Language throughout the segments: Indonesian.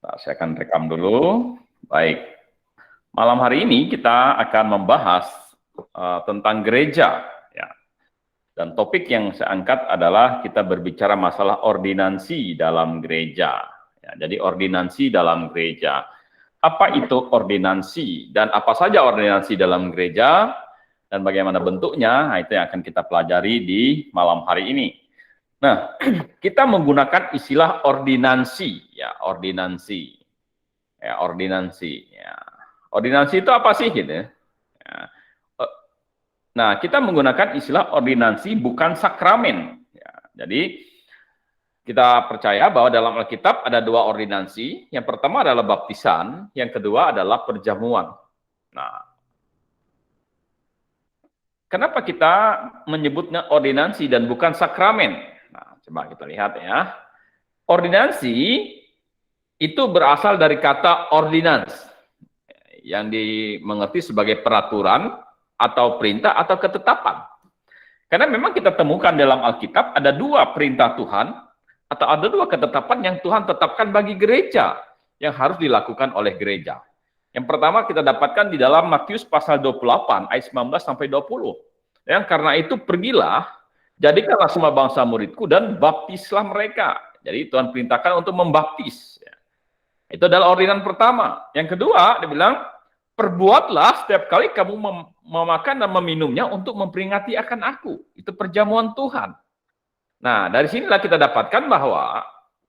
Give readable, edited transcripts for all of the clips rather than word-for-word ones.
Nah, saya akan rekam dulu. Baik, malam hari ini kita akan membahas tentang gereja. Ya. Dan topik yang saya angkat adalah kita berbicara masalah ordinansi dalam gereja. Ya, jadi ordinansi dalam gereja. Apa itu ordinansi dan apa saja ordinansi dalam gereja dan bagaimana bentuknya? Nah, itu yang akan kita pelajari di malam hari ini. Nah, kita menggunakan istilah ordinansi, ya, ordinansi. Ya, ordinansi. Ya. Ordinansi itu apa sih gitu ya? Nah, kita menggunakan istilah ordinansi bukan sakramen. Ya, jadi kita percaya bahwa dalam Alkitab ada dua ordinansi. Yang pertama adalah baptisan, yang kedua adalah perjamuan. Nah, kenapa kita menyebutnya ordinansi dan bukan sakramen? Nah, coba kita lihat ya. Ordinansi itu berasal dari kata ordinance, yang dimengerti sebagai peraturan atau perintah atau ketetapan. Karena memang kita temukan dalam Alkitab ada dua perintah Tuhan atau ada dua ketetapan yang Tuhan tetapkan bagi gereja yang harus dilakukan oleh gereja. Yang pertama kita dapatkan di dalam Matius pasal 28 ayat 19 sampai 20. Yang karena itu pergilah, jadikanlah semua bangsa muridku dan baptislah mereka. Jadi Tuhan perintahkan untuk membaptis. Itu adalah ordinan pertama. Yang kedua, dia bilang, perbuatlah setiap kali kamu memakan dan meminumnya untuk memperingati akan aku. Itu perjamuan Tuhan. Nah, dari sinilah kita dapatkan bahwa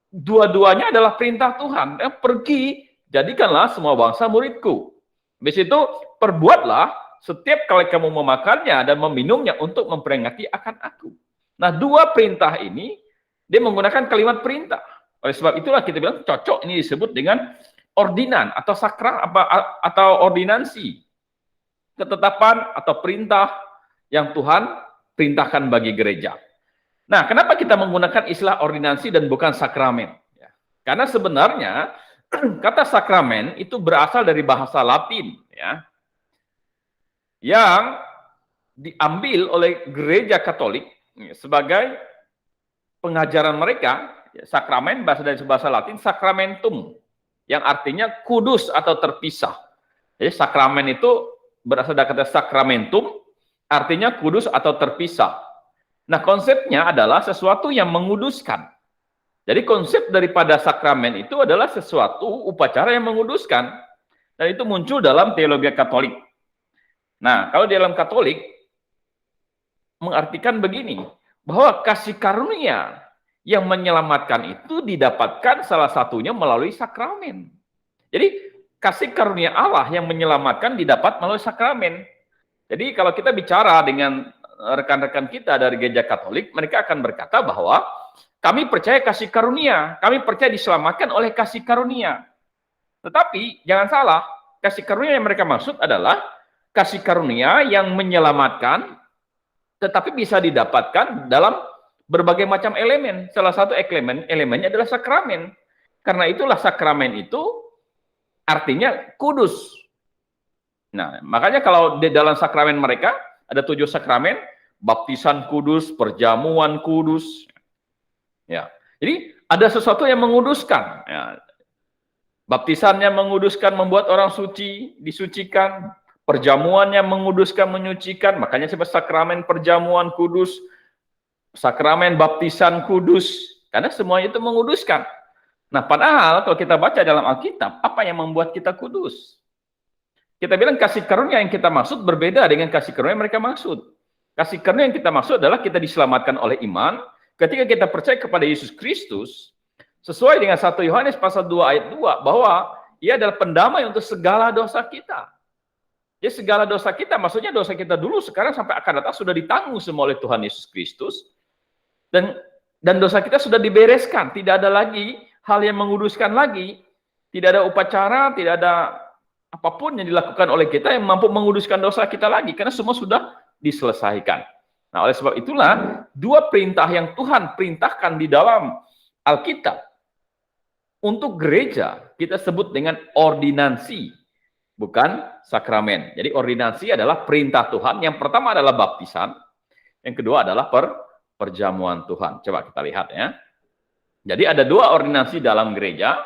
dua-duanya adalah perintah Tuhan. Pergi, jadikanlah semua bangsa muridku. Habis itu, perbuatlah setiap kali kamu memakannya dan meminumnya untuk memperingati akan aku. Nah, dua perintah ini, dia menggunakan kalimat perintah. Oleh sebab itulah kita bilang cocok ini disebut dengan ordinan atau sakral atau ordinansi. Ketetapan atau perintah yang Tuhan perintahkan bagi gereja. Nah, kenapa kita menggunakan istilah ordinansi dan bukan sakramen? Ya. Karena sebenarnya kata sakramen itu berasal dari bahasa Latin, ya, yang diambil oleh gereja Katolik sebagai pengajaran mereka. Sakramen bahasa dari bahasa Latin sacramentum, yang artinya kudus atau terpisah. Jadi sakramen itu berasal dari kata sacramentum, artinya kudus atau terpisah. Nah, konsepnya adalah sesuatu yang menguduskan. Jadi konsep daripada sakramen itu adalah sesuatu upacara yang menguduskan. Dan itu muncul dalam teologi Katolik. Nah, kalau di dalam Katolik mengartikan begini, bahwa kasih karunia yang menyelamatkan itu didapatkan salah satunya melalui sakramen. Jadi kasih karunia Allah yang menyelamatkan didapat melalui sakramen. Jadi kalau kita bicara dengan rekan-rekan kita dari gereja Katolik, mereka akan berkata bahwa kami percaya kasih karunia, kami percaya diselamatkan oleh kasih karunia. Tetapi jangan salah, kasih karunia yang mereka maksud adalah kasih karunia yang menyelamatkan, tetapi bisa didapatkan dalam berbagai macam elemen. Salah satu elemennya adalah sakramen. Karena itulah sakramen itu artinya kudus. Nah, makanya kalau di dalam sakramen mereka ada 7 sakramen, baptisan kudus, perjamuan kudus. Ya. Jadi ada sesuatu yang menguduskan. Ya. Baptisannya menguduskan, membuat orang suci, disucikan. Perjamuannya menguduskan, menyucikan. Makanya sebab sakramen perjamuan kudus, sakramen baptisan kudus, karena semuanya itu menguduskan. Nah, padahal kalau kita baca dalam Alkitab, apa yang membuat kita kudus? Kita bilang kasih karunia yang kita maksud berbeda dengan kasih karunia yang mereka maksud. Kasih karunia yang kita maksud adalah kita diselamatkan oleh iman, ketika kita percaya kepada Yesus Kristus, sesuai dengan 1 Yohanes pasal 2 ayat 2, bahwa ia adalah pendamai untuk segala dosa kita. Jadi segala dosa kita, maksudnya dosa kita dulu, sekarang sampai akan datang sudah ditanggung semua oleh Tuhan Yesus Kristus. Dan dosa kita sudah dibereskan, tidak ada lagi hal yang menguduskan lagi, tidak ada upacara, tidak ada apapun yang dilakukan oleh kita yang mampu menguduskan dosa kita lagi, karena semua sudah diselesaikan. Nah, oleh sebab itulah dua perintah yang Tuhan perintahkan di dalam Alkitab untuk gereja kita sebut dengan ordinansi, bukan sakramen. Jadi ordinansi adalah perintah Tuhan. Yang pertama adalah baptisan, yang kedua adalah perjamuan Tuhan. Coba kita lihat ya. Jadi ada dua ordinansi dalam gereja.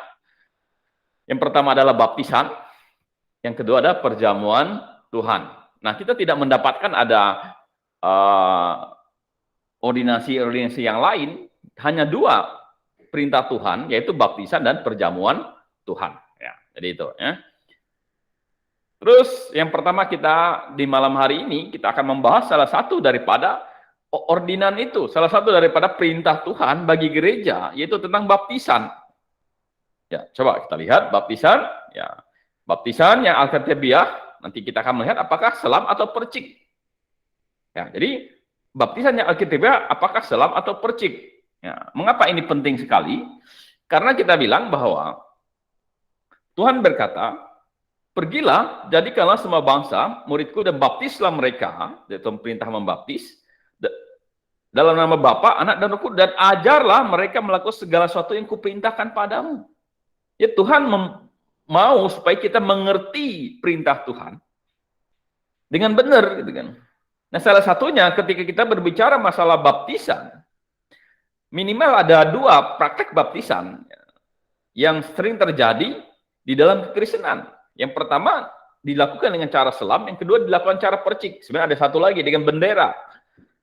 Yang pertama adalah baptisan, yang kedua adalah perjamuan Tuhan. Nah, kita tidak mendapatkan ada ordinasi-ordinasi yang lain, hanya dua perintah Tuhan, yaitu baptisan dan perjamuan Tuhan. Ya, jadi itu. Ya. Terus yang pertama kita di malam hari ini kita akan membahas salah satu daripada ordinan itu, salah satu daripada perintah Tuhan bagi gereja, yaitu tentang baptisan. Ya, coba kita lihat baptisan. Ya, baptisan yang alkitabiah. Nanti kita akan melihat apakah selam atau percik. Ya, jadi baptisan yang alkitabiah apakah selam atau percik. Ya, mengapa ini penting sekali? Karena kita bilang bahwa Tuhan berkata, pergilah, jadikanlah semua bangsa muridku dan baptislah mereka, yaitu perintah membaptis, dalam nama Bapa, Anak, dan Roh Kudus, dan ajarlah mereka melakukan segala sesuatu yang kuperintahkan padamu. Ya, Tuhan mau supaya kita mengerti perintah Tuhan dengan benar, gitu kan. Nah, salah satunya ketika kita berbicara masalah baptisan, minimal ada dua praktek baptisan yang sering terjadi di dalam kekristenan. Yang pertama dilakukan dengan cara selam, yang kedua dilakukan cara percik. Sebenarnya ada satu lagi dengan bendera.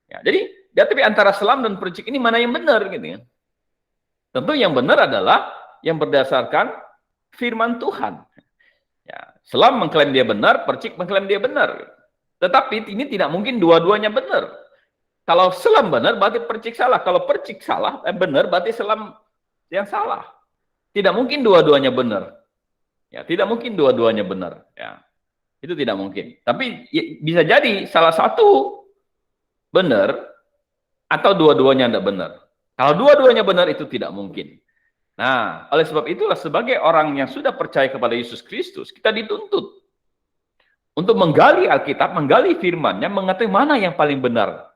Ya, jadi tapi antara selam dan percik ini mana yang benar, gitu ya? Tentu yang benar adalah yang berdasarkan firman Tuhan. Ya, selam mengklaim dia benar, percik mengklaim dia benar. Tetapi ini tidak mungkin dua-duanya benar. Kalau selam benar, berarti percik salah. Kalau percik salah, benar, berarti selam yang salah. Tidak mungkin dua-duanya benar. Ya, tidak mungkin dua-duanya benar. Ya, itu tidak mungkin. Tapi ya, bisa jadi salah satu benar atau dua-duanya tidak benar. Kalau dua-duanya benar itu tidak mungkin. Nah, oleh sebab itulah sebagai orang yang sudah percaya kepada Yesus Kristus, kita dituntut untuk menggali Alkitab, menggali firman-Nya, mengetahui mana yang paling benar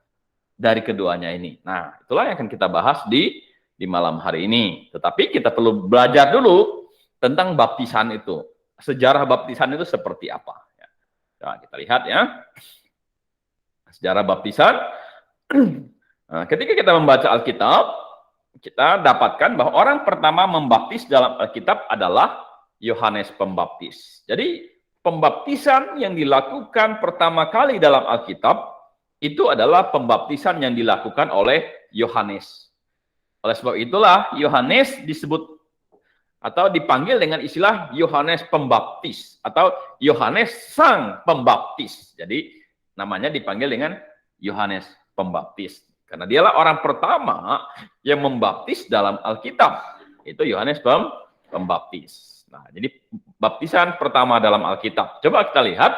dari keduanya ini. Nah, itulah yang akan kita bahas di malam hari ini. Tetapi kita perlu belajar dulu tentang baptisan itu. Sejarah baptisan itu seperti apa. Nah, kita lihat ya. Sejarah baptisan. Nah, ketika kita membaca Alkitab, kita dapatkan bahwa orang pertama membaptis dalam Alkitab adalah Yohanes Pembaptis. Jadi, pembaptisan yang dilakukan pertama kali dalam Alkitab itu adalah pembaptisan yang dilakukan oleh Yohanes. Oleh sebab itulah Yohanes disebut atau dipanggil dengan istilah Yohanes Pembaptis atau Yohanes Sang Pembaptis. Jadi, namanya dipanggil dengan Yohanes Pembaptis. Karena dialah orang pertama yang membaptis dalam Alkitab. Itu Yohanes Pembaptis. Nah, jadi baptisan pertama dalam Alkitab. Coba kita lihat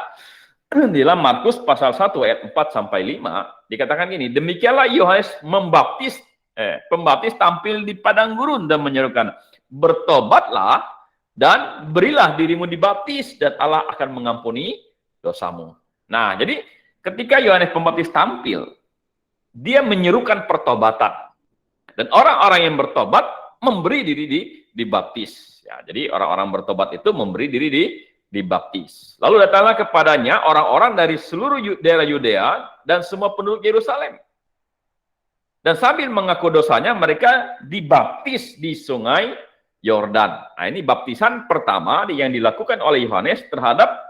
di dalam Markus pasal 1 ayat 4 sampai 5 dikatakan gini, demikianlah Yohanes pembaptis tampil di padang gurun dan menyerukan, bertobatlah dan berilah dirimu dibaptis dan Allah akan mengampuni dosamu. Nah, jadi ketika Yohanes Pembaptis tampil, dia menyerukan pertobatan. Dan orang-orang yang bertobat memberi diri dibaptis. Ya, jadi orang-orang bertobat itu memberi diri dibaptis. Lalu datanglah kepadanya orang-orang dari seluruh daerah Yudea dan semua penduduk Yerusalem. Dan sambil mengaku dosanya, mereka dibaptis di sungai Yordan. Nah, ini baptisan pertama yang dilakukan oleh Yohanes terhadap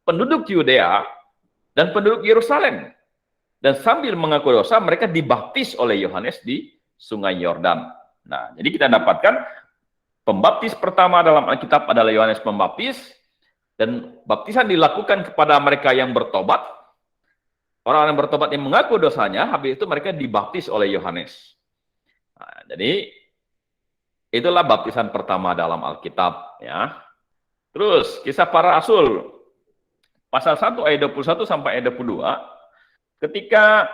penduduk Yudea dan penduduk Yerusalem. Dan sambil mengaku dosa, mereka dibaptis oleh Yohanes di sungai Yordan. Nah, jadi kita dapatkan pembaptis pertama dalam Alkitab adalah Yohanes Pembaptis, dan baptisan dilakukan kepada mereka yang bertobat. Orang yang bertobat yang mengaku dosanya, habis itu mereka dibaptis oleh Yohanes. Nah, jadi itulah baptisan pertama dalam Alkitab, ya. Terus kisah para rasul pasal 1 ayat 21 sampai ayat 22. Ketika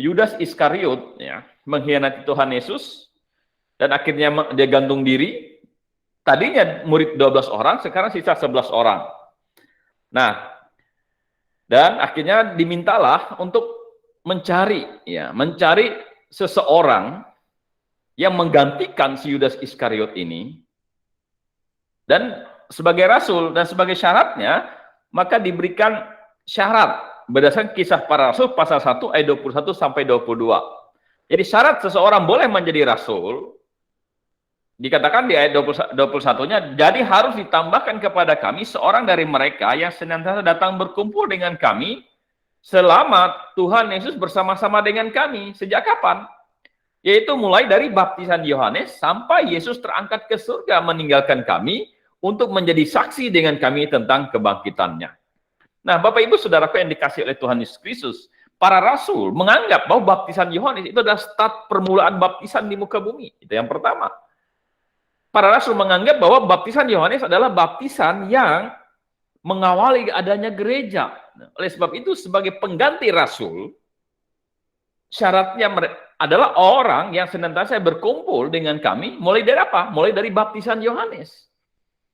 Yudas Iskariot ya, mengkhianati Tuhan Yesus dan akhirnya dia gantung diri, tadinya murid 12 orang, sekarang sisa 11 orang. Nah, dan akhirnya dimintalah untuk mencari seseorang yang menggantikan si Yudas Iskariot ini, dan sebagai rasul dan sebagai syaratnya maka diberikan syarat berdasarkan kisah para rasul pasal 1 ayat 21 sampai 22. Jadi syarat seseorang boleh menjadi rasul Dikatakan di ayat 21-nya, jadi harus ditambahkan kepada kami seorang dari mereka yang senantiasa datang berkumpul dengan kami selama Tuhan Yesus bersama-sama dengan kami. Sejak kapan? Yaitu mulai dari baptisan Yohanes sampai Yesus terangkat ke surga meninggalkan kami untuk menjadi saksi dengan kami tentang kebangkitannya. Nah, Bapak Ibu Saudaraku yang dikasih oleh Tuhan Yesus Kristus, para rasul menganggap bahwa baptisan Yohanes itu adalah start permulaan baptisan di muka bumi. Itu yang pertama. Para rasul menganggap bahwa baptisan Yohanes adalah baptisan yang mengawali adanya gereja. Nah, oleh sebab itu, sebagai pengganti rasul, syaratnya adalah orang yang senantiasa berkumpul dengan kami, mulai dari apa? Mulai dari baptisan Yohanes.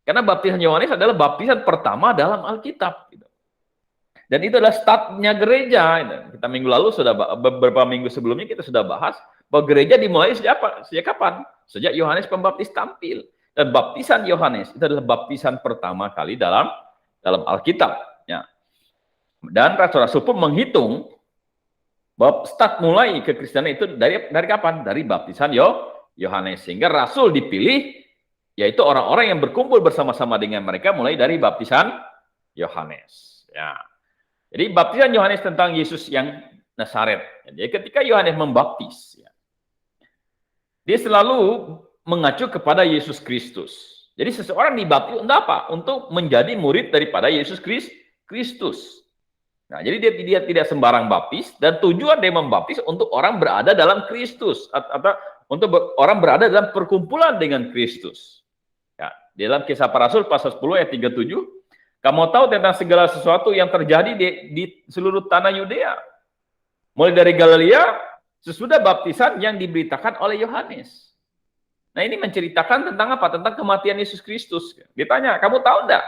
Karena baptisan Yohanes adalah baptisan pertama dalam Alkitab. Dan itu adalah startnya gereja. Kita minggu lalu beberapa minggu sebelumnya kita sudah bahas bahwa gereja dimulai sejak kapan? Sejak Yohanes Pembaptis tampil. Dan baptisan Yohanes itu adalah baptisan pertama kali dalam Alkitab. Ya. Dan rasul-rasul pun menghitung bahwa start mulai kekristenan itu dari kapan? Dari baptisan Yohanes. Sehingga rasul dipilih, yaitu orang-orang yang berkumpul bersama-sama dengan mereka mulai dari baptisan Yohanes. Ya. Jadi baptisan Yohanes tentang Yesus yang Nazaret. Jadi ketika Yohanes membaptis, ya, dia selalu mengacu kepada Yesus Kristus. Jadi seseorang dibaptis untuk apa? Untuk menjadi murid daripada Yesus Kristus. Nah, jadi dia tidak sembarang baptis, dan tujuan dia membaptis untuk orang berada dalam Kristus, atau untuk orang berada dalam perkumpulan dengan Kristus. Ya, dalam Kisah Para Rasul pasal 10 ayat 37, kamu tahu tentang segala sesuatu yang terjadi di seluruh tanah Yudea, mulai dari Galilea sesudah baptisan yang diberitakan oleh Yohanes. Nah, ini menceritakan tentang apa? Tentang kematian Yesus Kristus. Ditanya, kamu tahu enggak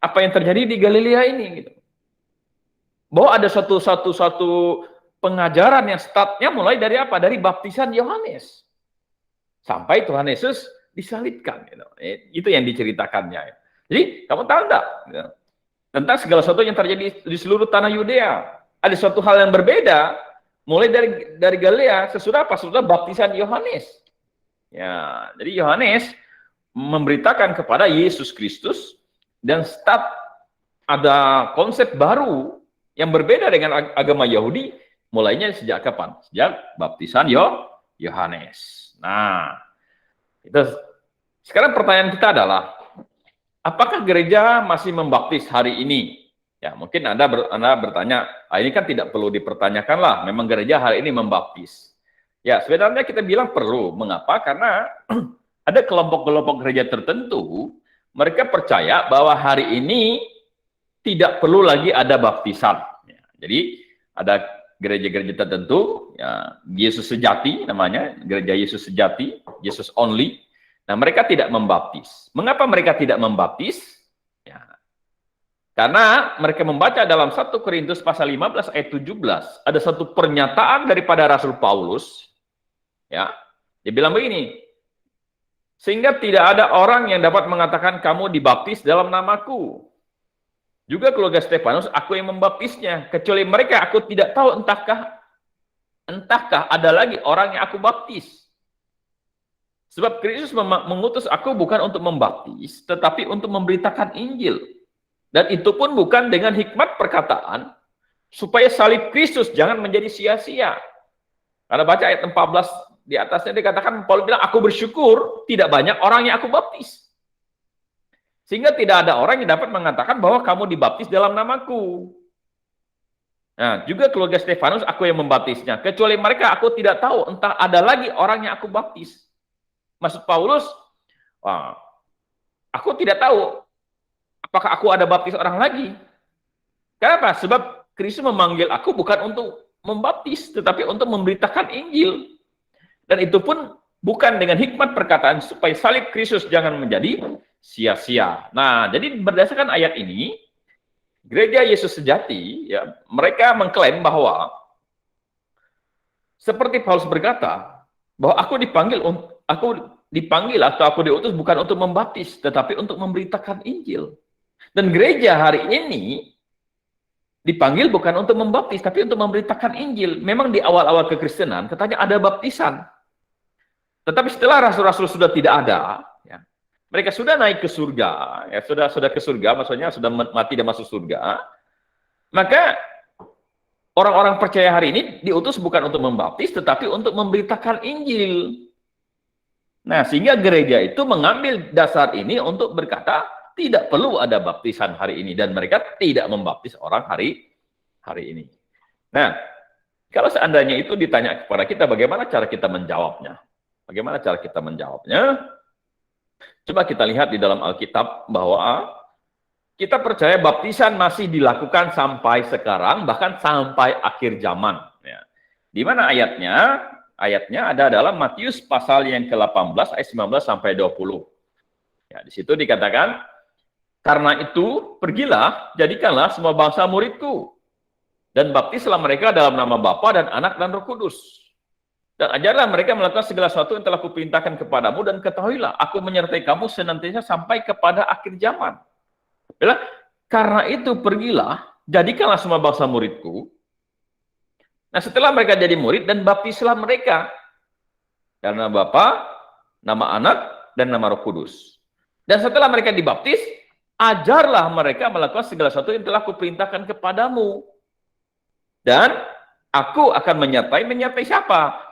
apa yang terjadi di Galilea ini? Gitu. Bahwa ada satu pengajaran yang startnya mulai dari apa? Dari baptisan Yohanes. Sampai Tuhan Yesus disalibkan. Gitu. Itu yang diceritakannya. Jadi, kamu tahu enggak? Tentang segala sesuatu yang terjadi di seluruh tanah Yudea. Ada suatu hal yang berbeda, mulai dari Galilea, sesudah apa? Sesudah baptisan Yohanes. Ya, jadi Yohanes memberitakan kepada Yesus Kristus, dan start ada konsep baru yang berbeda dengan agama Yahudi, mulainya sejak kapan? Sejak baptisan Yohanes. Nah, sekarang pertanyaan kita adalah, apakah gereja masih membaptis hari ini? Ya, mungkin Anda bertanya, ini kan tidak perlu dipertanyakan lah, memang gereja hari ini membaptis. Ya, sebenarnya kita bilang perlu. Mengapa? Karena ada kelompok-kelompok gereja tertentu, mereka percaya bahwa hari ini tidak perlu lagi ada baptisan. Ya, jadi, ada gereja-gereja tertentu, ya, Yesus Sejati namanya, gereja Yesus Sejati, Yesus Only. Nah, mereka tidak membaptis. Mengapa mereka tidak membaptis? Ya. Karena mereka membaca dalam 1 Korintus pasal 15 ayat 17, ada satu pernyataan daripada Rasul Paulus, ya, dia bilang begini, sehingga tidak ada orang yang dapat mengatakan kamu dibaptis dalam namaku. Juga keluarga Stefanus, aku yang membaptisnya, kecuali mereka aku tidak tahu entahkah ada lagi orang yang aku baptis. Sebab Kristus mengutus aku bukan untuk membaptis, tetapi untuk memberitakan Injil. Dan itu pun bukan dengan hikmat perkataan, supaya salib Kristus jangan menjadi sia-sia. Karena baca ayat 14 di atasnya dikatakan, Paulus bilang, aku bersyukur tidak banyak orang yang aku baptis. Sehingga tidak ada orang yang dapat mengatakan bahwa kamu dibaptis dalam namaku. Nah, juga keluarga Stefanus, aku yang membaptisnya. Kecuali mereka, aku tidak tahu, entah ada lagi orang yang aku baptis. Maksud Paulus, aku tidak tahu apakah aku ada baptis orang lagi. Kenapa? Sebab Kristus memanggil aku bukan untuk membaptis, tetapi untuk memberitakan Injil. Dan itu pun bukan dengan hikmat perkataan, supaya salib Kristus jangan menjadi sia-sia. Nah, jadi berdasarkan ayat ini, gereja Yesus Sejati, ya, mereka mengklaim bahwa, seperti Paulus berkata, bahwa aku dipanggil atau aku diutus bukan untuk membaptis, tetapi untuk memberitakan Injil. Dan gereja hari ini dipanggil bukan untuk membaptis, tapi untuk memberitakan Injil. Memang di awal-awal kekristenan katanya ada baptisan, Tetapi setelah rasul-rasul sudah tidak ada, ya, mereka sudah naik ke surga, ya, sudah ke surga, maksudnya sudah mati dan masuk surga, maka orang-orang percaya hari ini diutus bukan untuk membaptis, tetapi untuk memberitakan Injil. Nah, sehingga gereja itu mengambil dasar ini untuk berkata, tidak perlu ada baptisan hari ini, dan mereka tidak membaptis orang hari ini. Nah, kalau seandainya itu ditanya kepada kita, bagaimana cara kita menjawabnya? Bagaimana cara kita menjawabnya? Coba kita lihat di dalam Alkitab bahwa kita percaya baptisan masih dilakukan sampai sekarang, bahkan sampai akhir zaman. Ya. Di mana ayatnya? Ayatnya ada dalam Matius pasal yang ke-18 ayat 19 sampai 20. Ya, di situ dikatakan, karena itu pergilah, jadikanlah semua bangsa muridku, dan baptislah mereka dalam nama Bapa dan Anak dan Roh Kudus. Dan ajarlah mereka melakukan segala sesuatu yang telah kuperintahkan kepadamu, dan ketahuilah, aku menyertai kamu senantiasa sampai kepada akhir zaman. Bila, karena itu pergilah, jadikanlah semua bangsa muridku. Nah, setelah mereka jadi murid, dan baptislah mereka dalam nama Bapa, nama Anak, dan nama Roh Kudus. Dan setelah mereka dibaptis, ajarlah mereka melakukan segala sesuatu yang telah kuperintahkan kepadamu. Dan aku akan menyertai siapa?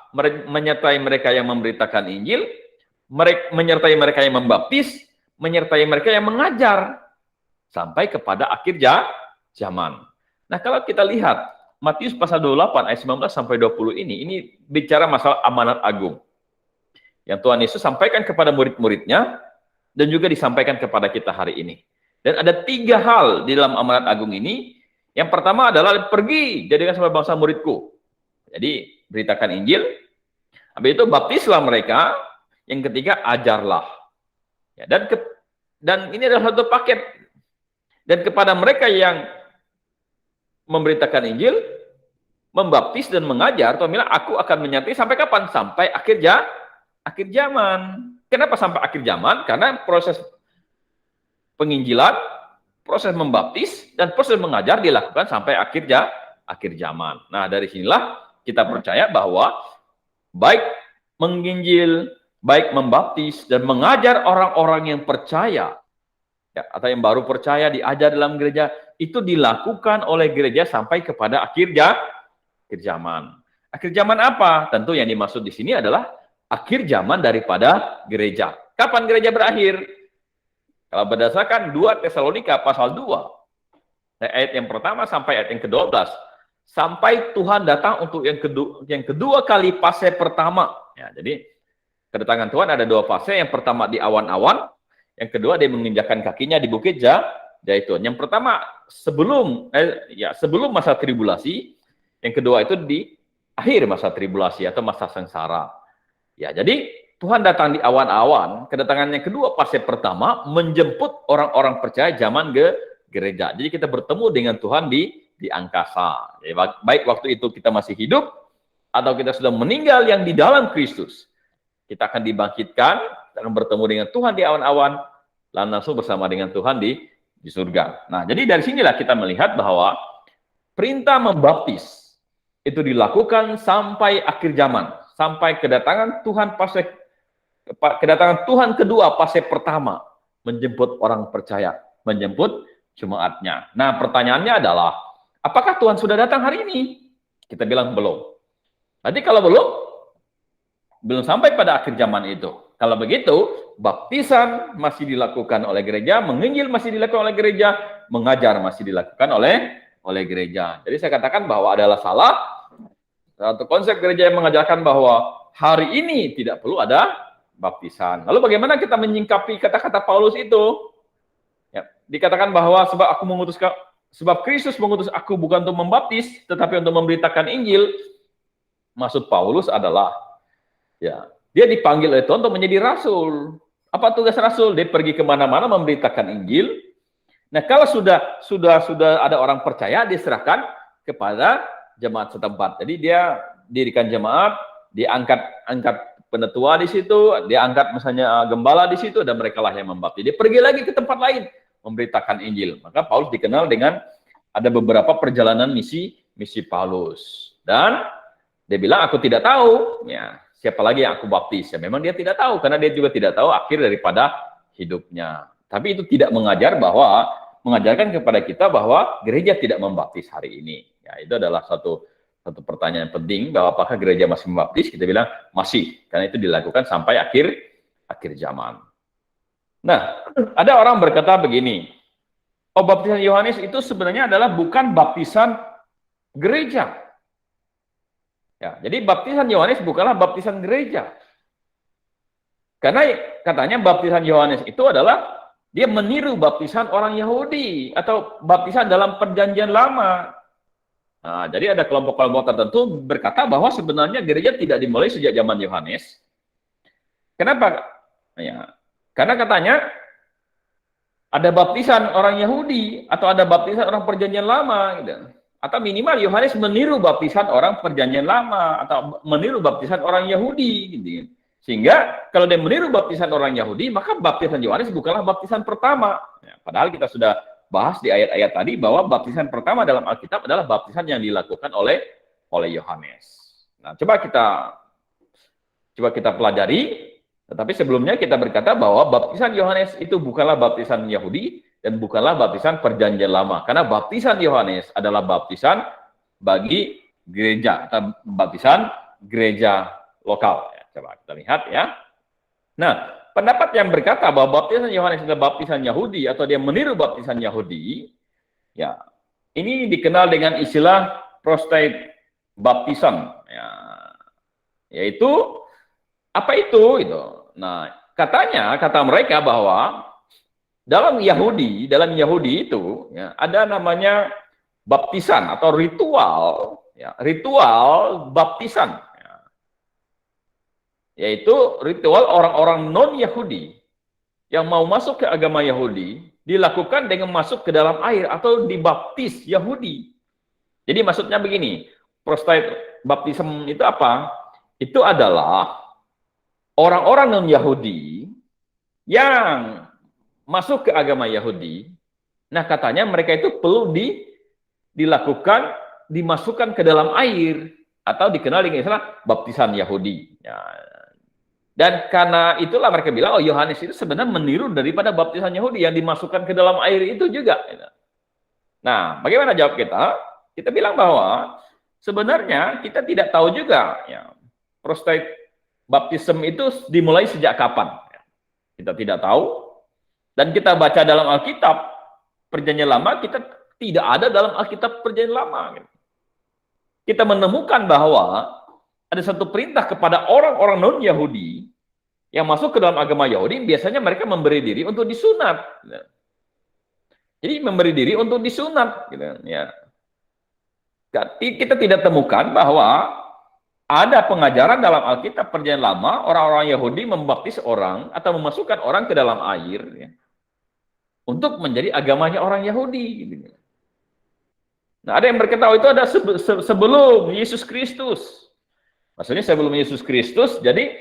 Menyertai mereka yang memberitakan Injil, menyertai mereka yang membaptis, menyertai mereka yang mengajar, sampai kepada akhir zaman. Nah, kalau kita lihat Matius pasal 28 ayat 19 sampai 20 ini bicara masalah amanat agung yang Tuhan Yesus sampaikan kepada murid-muridnya dan juga disampaikan kepada kita hari ini. Dan ada 3 hal di dalam amanat agung ini. Yang pertama adalah pergi, jadikan semua bangsa muridku. Jadi beritakan Injil. Habis itu baptislah mereka. Yang ketiga ajarlah. Ya, dan ini adalah satu paket. Dan kepada mereka yang memberitakan Injil, membaptis dan mengajar, Tuhan bilang, aku akan menyertai sampai kapan? Sampai akhir zaman. Kenapa sampai akhir zaman? Karena proses penginjilan, proses membaptis, dan proses mengajar dilakukan sampai akhir zaman. Nah, dari sinilah kita percaya bahwa baik menginjil, baik membaptis, dan mengajar orang-orang yang percaya, ya, atau yang baru percaya diajar dalam gereja, itu dilakukan oleh gereja sampai kepada akhir zaman. Akhir zaman apa? Tentu yang dimaksud di sini adalah akhir zaman daripada gereja. Kapan gereja berakhir? Kalau berdasarkan 2 Tesalonika pasal 2, ayat yang pertama sampai ayat yang ke-12, sampai Tuhan datang untuk yang kedua kali fase pertama. Ya, jadi kedatangan Tuhan ada 2 fase. Yang pertama di awan-awan, yang kedua dia menginjakkan kakinya di bukit Zaitun. Yang pertama sebelum masa tribulasi, yang kedua itu di akhir masa tribulasi atau masa sengsara. Ya, jadi Tuhan datang di awan-awan, kedatangan yang kedua fase pertama menjemput orang-orang percaya zaman ke gereja. Jadi kita bertemu dengan Tuhan di angkasa. Ya, baik waktu itu kita masih hidup atau kita sudah meninggal yang di dalam Kristus. Kita akan dibangkitkan, akan bertemu dengan Tuhan di awan-awan, lalu langsung bersama dengan Tuhan di surga. Nah, jadi dari sinilah kita melihat bahwa perintah membaptis itu dilakukan sampai akhir zaman, sampai kedatangan Tuhan kedua fase pertama, menjemput orang percaya, menjemput jemaatnya. Nah, pertanyaannya adalah, apakah Tuhan sudah datang hari ini? Kita bilang belum. Nanti kalau belum sampai pada akhir zaman itu. Kalau begitu, baptisan masih dilakukan oleh gereja, menginjil masih dilakukan oleh gereja, mengajar masih dilakukan oleh gereja. Jadi saya katakan bahwa adalah salah satu konsep gereja yang mengajarkan bahwa hari ini tidak perlu ada baptisan. Lalu bagaimana kita menyingkapi kata-kata Paulus itu? Ya, dikatakan bahwa sebab Kristus mengutus aku bukan untuk membaptis, tetapi untuk memberitakan Injil. Maksud Paulus adalah, ya, dia dipanggil oleh Tuhan untuk menjadi rasul. Apa tugas rasul? Dia pergi kemana-mana memberitakan Injil. Nah, kalau sudah ada orang percaya, diserahkan kepada jemaat setempat. Jadi dia dirikan jemaat, diangkat penetua di situ, dia angkat misalnya gembala di situ, dan mereka lah yang membaptis. Dia pergi lagi ke tempat lain memberitakan Injil. Maka Paulus dikenal dengan ada beberapa perjalanan misi Paulus. Dan dia bilang, aku tidak tahu. Ya, siapa lagi yang aku baptis? Ya memang dia tidak tahu, karena dia juga tidak tahu akhir daripada hidupnya. Tapi itu tidak mengajarkan kepada kita bahwa gereja tidak membaptis hari ini. Ya, itu adalah satu pertanyaan penting, bahwa apakah gereja masih membaptis? Kita bilang masih, karena itu dilakukan sampai akhir zaman. Nah, ada orang berkata begini, oh, baptisan Yohanes itu sebenarnya adalah bukan baptisan gereja. Ya, jadi baptisan Yohanes bukanlah baptisan gereja. Karena katanya baptisan Yohanes itu adalah dia meniru baptisan orang Yahudi atau baptisan dalam perjanjian lama. Nah, jadi ada kelompok-kelompok tertentu berkata bahwa sebenarnya gereja tidak dimulai sejak zaman Yohanes. Kenapa? Ya, karena katanya ada baptisan orang Yahudi atau ada baptisan orang perjanjian lama, gitu. Atau minimal Yohanes meniru baptisan orang perjanjian lama atau meniru baptisan orang Yahudi, gitu. Sehingga kalau dia meniru baptisan orang Yahudi, maka baptisan Yohanes bukanlah baptisan pertama. Ya, padahal kita sudah bahas di ayat-ayat tadi bahwa baptisan pertama dalam Alkitab adalah baptisan yang dilakukan oleh Yohanes. Nah, coba kita pelajari. Tetapi sebelumnya kita berkata bahwa baptisan Yohanes itu bukanlah baptisan Yahudi dan bukanlah baptisan perjanjian lama. Karena baptisan Yohanes adalah baptisan bagi gereja atau baptisan gereja lokal. Coba kita lihat ya. Nah, pendapat yang berkata bahwa baptisan Yohanes adalah baptisan Yahudi atau dia meniru baptisan Yahudi, ya, ini dikenal dengan istilah prostate baptisan, ya, yaitu apa itu? Nah, kata mereka bahwa dalam Yahudi itu ya, ada namanya baptisan atau ritual, ya, ritual baptisan. Yaitu ritual orang-orang non-Yahudi yang mau masuk ke agama Yahudi dilakukan dengan masuk ke dalam air atau dibaptis Yahudi. Jadi maksudnya begini, prostate baptism itu apa? Itu adalah orang-orang non-Yahudi yang masuk ke agama Yahudi. Nah, katanya mereka itu perlu dimasukkan ke dalam air atau dikenal dengan istilah baptisan Yahudi. Ya. Dan karena itulah mereka bilang, oh, Yohanes itu sebenarnya meniru daripada baptisan Yahudi yang dimasukkan ke dalam air itu juga. Nah, bagaimana jawab kita? Kita bilang bahwa sebenarnya kita tidak tahu juga ya, prostate baptism itu dimulai sejak kapan. Kita tidak tahu. Dan kita baca dalam Alkitab Perjanjian Lama, kita tidak ada dalam Alkitab Perjanjian Lama. Kita menemukan bahwa ada satu perintah kepada orang-orang non-Yahudi yang masuk ke dalam agama Yahudi, biasanya mereka memberi diri untuk disunat. Jadi memberi diri untuk disunat. Ya. Kita tidak temukan bahwa ada pengajaran dalam Alkitab Perjanjian Lama, orang-orang Yahudi membaptis orang atau memasukkan orang ke dalam air ya, untuk menjadi agamanya orang Yahudi. Nah, ada yang berkata, oh, itu ada sebelum Yesus Kristus. Maksudnya sebelum Yesus Kristus, jadi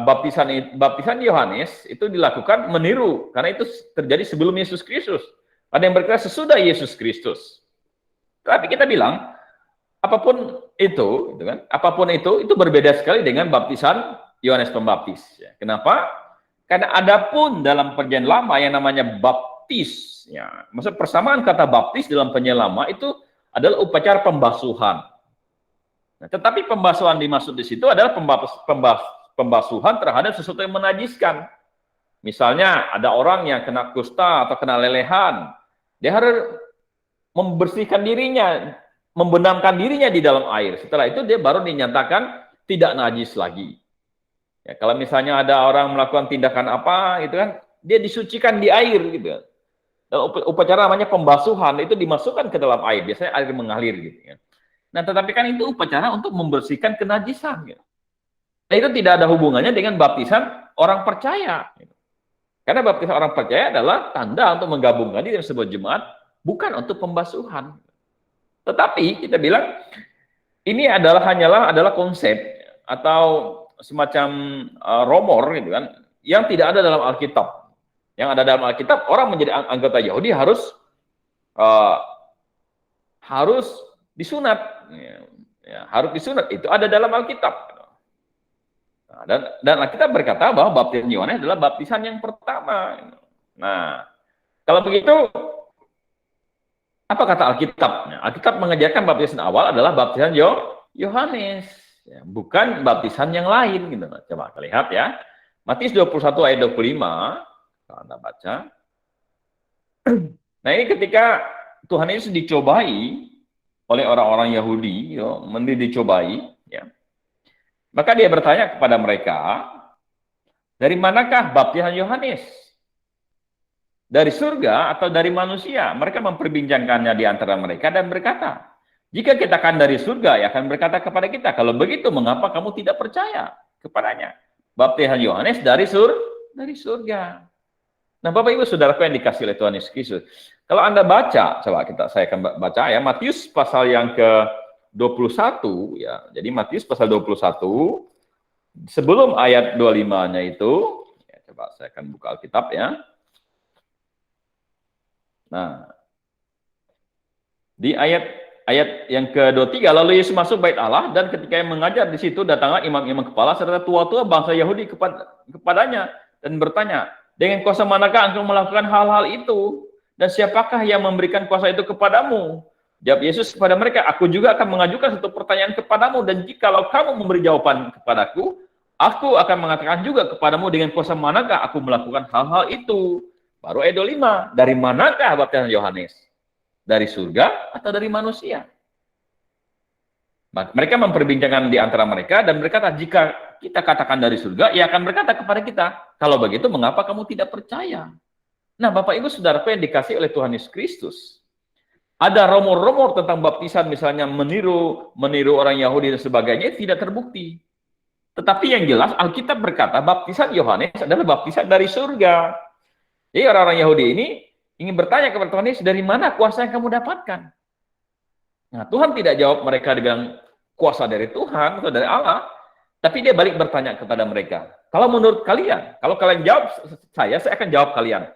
baptisan Yohanes itu dilakukan meniru, karena itu terjadi sebelum Yesus Kristus. Ada yang berkata sesudah Yesus Kristus. Tapi kita bilang, apapun itu berbeda sekali dengan baptisan Yohanes Pembaptis. Kenapa? Karena ada pun dalam Perjanjian Lama yang namanya baptis. Ya, maksud persamaan kata baptis dalam Perjanjian Lama itu adalah upacara pembasuhan. Nah, tetapi pembasuhan dimaksud di situ adalah pembasuhan terhadap sesuatu yang menajiskan. Misalnya ada orang yang kena kusta atau kena lelehan, dia harus membersihkan dirinya, membenamkan dirinya di dalam air. Setelah itu dia baru dinyatakan tidak najis lagi. Ya, kalau misalnya ada orang melakukan tindakan apa, itu kan dia disucikan di air gitu. Dan upacara namanya pembasuhan itu dimasukkan ke dalam air, biasanya air mengalir gitu ya. Nah, tetapi kan itu upacara untuk membersihkan kenajisan. Gitu. Nah, itu tidak ada hubungannya dengan baptisan orang percaya. Gitu. Karena baptisan orang percaya adalah tanda untuk menggabungkan diri dalam sebuah jemaat, bukan untuk pembasuhan. Tetapi kita bilang ini hanyalah konsep atau semacam rumor gitu kan, yang tidak ada dalam Alkitab. Yang ada dalam Alkitab, orang menjadi anggota Yahudi harus disunat. Ya, harus disunat, itu ada dalam Alkitab. Nah, dan kita berkata bahwa baptisan Yohanes adalah baptisan yang pertama. Nah, kalau begitu, apa kata Alkitab? Nah, Alkitab mengajarkan baptisan awal adalah baptisan Yohanes, ya, bukan baptisan yang lain. Gitu. Coba kita lihat ya. Matius 21 ayat 25, kalau Anda baca. Nah, ini ketika Tuhan Yesus dicobai oleh orang-orang Yahudi, dicobai, ya. Maka dia bertanya kepada mereka, dari manakah baptisan Yohanes? Dari surga atau dari manusia? Mereka memperbincangkannya di antara mereka dan berkata, jika kita akan dari surga, ya akan berkata kepada kita, kalau begitu mengapa kamu tidak percaya kepadanya? Baptisan Yohanes dari surga. Nah, Bapak Ibu Saudaraku yang dikasih oleh Tuhan Yesus Kristus, kalau Anda baca, saya akan baca ya, Matius pasal yang ke-21 ya. Jadi Matius pasal 21 sebelum ayat 25-nya itu, ya, coba saya akan buka Alkitab ya. Nah, di ayat yang ke-23, lalu Yesus masuk bait Allah, dan ketika yang mengajar di situ, datanglah imam-imam kepala serta tua-tua bangsa Yahudi kepadanya dan bertanya, dengan kuasa manakah engkau melakukan hal-hal itu? Dan siapakah yang memberikan kuasa itu kepadamu? Jawab Yesus kepada mereka, aku juga akan mengajukan satu pertanyaan kepadamu, dan jikalau kamu memberi jawaban kepadaku, aku akan mengatakan juga kepadamu dengan kuasa manakah aku melakukan hal-hal itu. Baru ayat 25, dari manakah baptisan Yohanes? Dari surga atau dari manusia? Mereka memperbincangkan di antara mereka dan berkata, jika kita katakan dari surga, ia akan berkata kepada kita, kalau begitu mengapa kamu tidak percaya? Nah, Bapak Ibu Saudaraku yang dikasih oleh Tuhan Yesus Kristus, ada rumor-rumor tentang baptisan, misalnya meniru orang Yahudi dan sebagainya, tidak terbukti. Tetapi yang jelas Alkitab berkata baptisan Yohanes adalah baptisan dari surga. Jadi orang-orang Yahudi ini ingin bertanya kepada Tuhan Yesus, dari mana kuasa yang kamu dapatkan? Nah, Tuhan tidak jawab mereka dengan kuasa dari Tuhan atau dari Allah, tapi dia balik bertanya kepada mereka, kalau menurut kalian, kalau kalian jawab saya akan jawab kalian.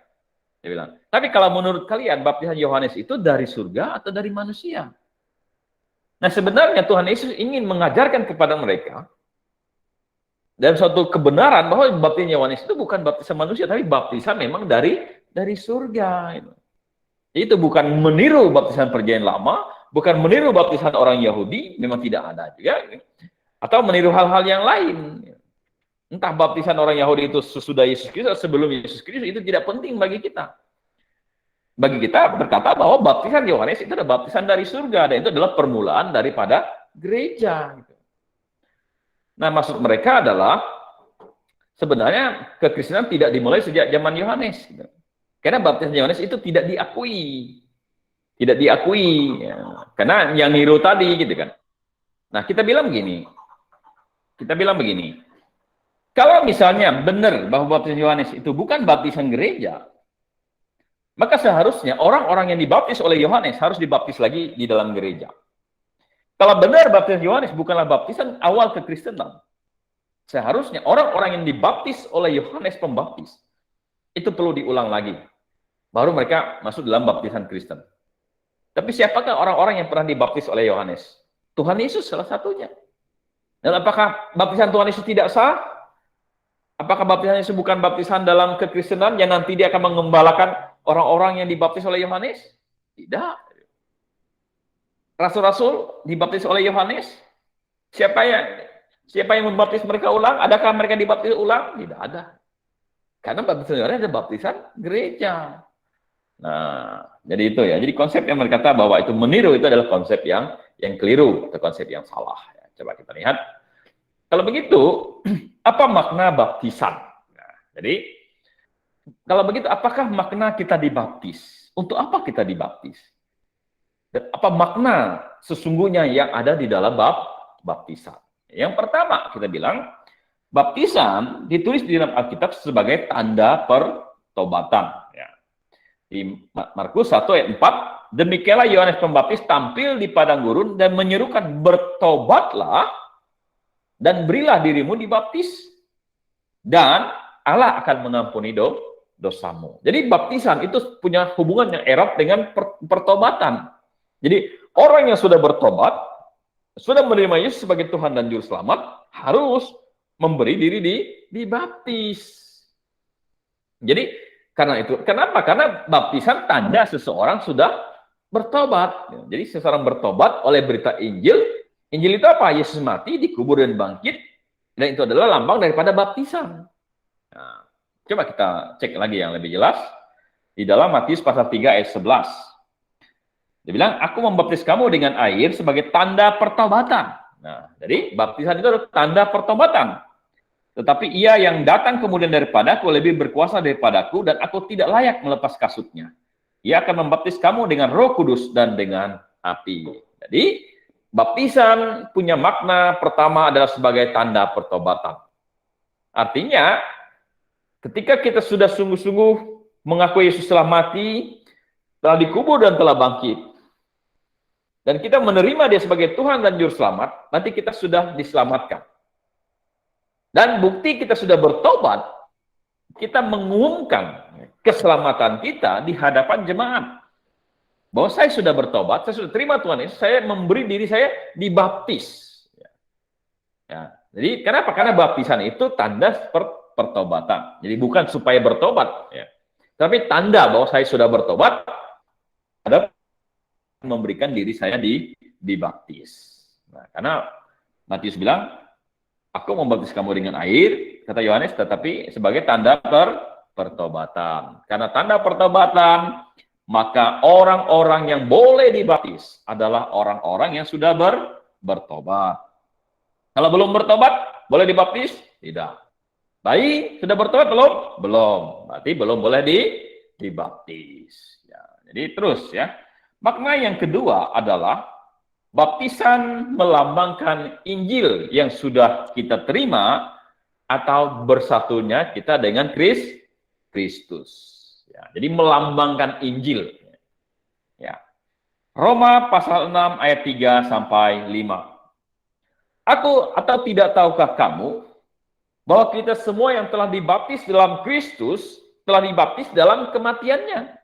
Dia bilang, tapi kalau menurut kalian baptisan Yohanes itu dari surga atau dari manusia? Nah, sebenarnya Tuhan Yesus ingin mengajarkan kepada mereka dan suatu kebenaran bahwa baptisan Yohanes itu bukan baptisan manusia, tapi baptisan memang dari surga. Itu bukan meniru baptisan perjanjian lama, bukan meniru baptisan orang Yahudi, memang tidak ada juga, atau meniru hal-hal yang lain. Entah baptisan orang Yahudi itu sesudah Yesus Kristus atau sebelum Yesus Kristus, itu tidak penting bagi kita. Bagi kita berkata bahwa baptisan Yohanes itu adalah baptisan dari surga, dan itu adalah permulaan daripada gereja. Nah, maksud mereka adalah sebenarnya kekristenan tidak dimulai sejak zaman Yohanes. Karena baptisan Yohanes itu tidak diakui. Tidak diakui. Ya. Karena yang niru tadi, gitu kan. Nah, kita bilang begini. Kalau misalnya benar bahwa baptisan Yohanes itu bukan baptisan gereja, maka seharusnya orang-orang yang dibaptis oleh Yohanes harus dibaptis lagi di dalam gereja. Kalau benar baptisan Yohanes bukanlah baptisan awal kekristenan, seharusnya orang-orang yang dibaptis oleh Yohanes Pembaptis itu perlu diulang lagi. Baru mereka masuk dalam baptisan Kristen. Tapi siapakah orang-orang yang pernah dibaptis oleh Yohanes? Tuhan Yesus salah satunya. Dan apakah baptisan Tuhan Yesus tidak sah? Apakah baptisan Yesus bukan baptisan dalam kekristenan yang nanti dia akan mengembalakan orang-orang yang dibaptis oleh Yohanes? Tidak. Rasul-rasul dibaptis oleh Yohanes? Siapa yang membaptis mereka ulang? Adakah mereka dibaptis ulang? Tidak ada. Karena baptisan Yohanes adalah baptisan gereja. Nah, jadi itu ya. Jadi konsep yang berkata bahwa itu meniru itu adalah konsep yang keliru atau konsep yang salah. Coba kita lihat. Kalau begitu, apa makna baptisan? Nah, jadi kalau begitu, apakah makna kita dibaptis? Untuk apa kita dibaptis? Dan apa makna sesungguhnya yang ada di dalam baptisan? Yang pertama, kita bilang, baptisan ditulis di dalam Alkitab sebagai tanda pertobatan. Ya. Di Markus 1 ayat 4, demikianlah Yohanes Pembaptis tampil di padang gurun dan menyerukan, bertobatlah dan berilah dirimu dibaptis, dan Allah akan mengampuni dosamu. Jadi baptisan itu punya hubungan yang erat dengan pertobatan. Jadi orang yang sudah bertobat, sudah menerima Yesus sebagai Tuhan dan Juru Selamat, harus memberi diri dibaptis. Jadi karena itu, kenapa? Karena baptisan tanda seseorang sudah bertobat. Jadi seseorang bertobat oleh berita Injil. Injil itu apa? Yesus mati, dikubur dan bangkit, dan itu adalah lambang daripada baptisan. Nah, coba kita cek lagi yang lebih jelas di dalam Matius pasal 3 ayat 11. Dia bilang, aku membaptis kamu dengan air sebagai tanda pertobatan. Nah, jadi baptisan itu adalah tanda pertobatan. Tetapi ia yang datang kemudian daripadaku lebih berkuasa daripadaku, dan aku tidak layak melepas kasutnya. Ia akan membaptis kamu dengan Roh Kudus dan dengan api. Jadi, baptisan punya makna pertama adalah sebagai tanda pertobatan. Artinya, ketika kita sudah sungguh-sungguh mengakui Yesus telah mati, telah dikubur dan telah bangkit, dan kita menerima Dia sebagai Tuhan dan Juru Selamat, nanti kita sudah diselamatkan. Dan bukti kita sudah bertobat, kita mengumumkan keselamatan kita di hadapan jemaat. Bahwa saya sudah bertobat, saya sudah terima Tuhan Yesus, saya memberi diri saya dibaptis. Ya. Jadi kenapa? Karena baptisan itu tanda pertobatan. Jadi bukan supaya bertobat, ya. Tapi tanda bahwa saya sudah bertobat, ada memberikan diri saya dibaptis. Nah, karena Matius bilang, aku membaptis kamu dengan air, kata Yohanes, tetapi sebagai tanda pertobatan. Karena tanda pertobatan, maka orang-orang yang boleh dibaptis adalah orang-orang yang sudah bertobat. Kalau belum bertobat, boleh dibaptis? Tidak. Baik, sudah bertobat belum? Belum. Berarti belum boleh dibaptis. Ya, jadi terus ya. Makna yang kedua adalah baptisan melambangkan Injil yang sudah kita terima atau bersatunya kita dengan Kristus. Ya, jadi melambangkan Injil. Ya. Roma pasal 6 ayat 3 sampai 5. Atau tidak tahukah kamu bahwa kita semua yang telah dibaptis dalam Kristus telah dibaptis dalam kematiannya?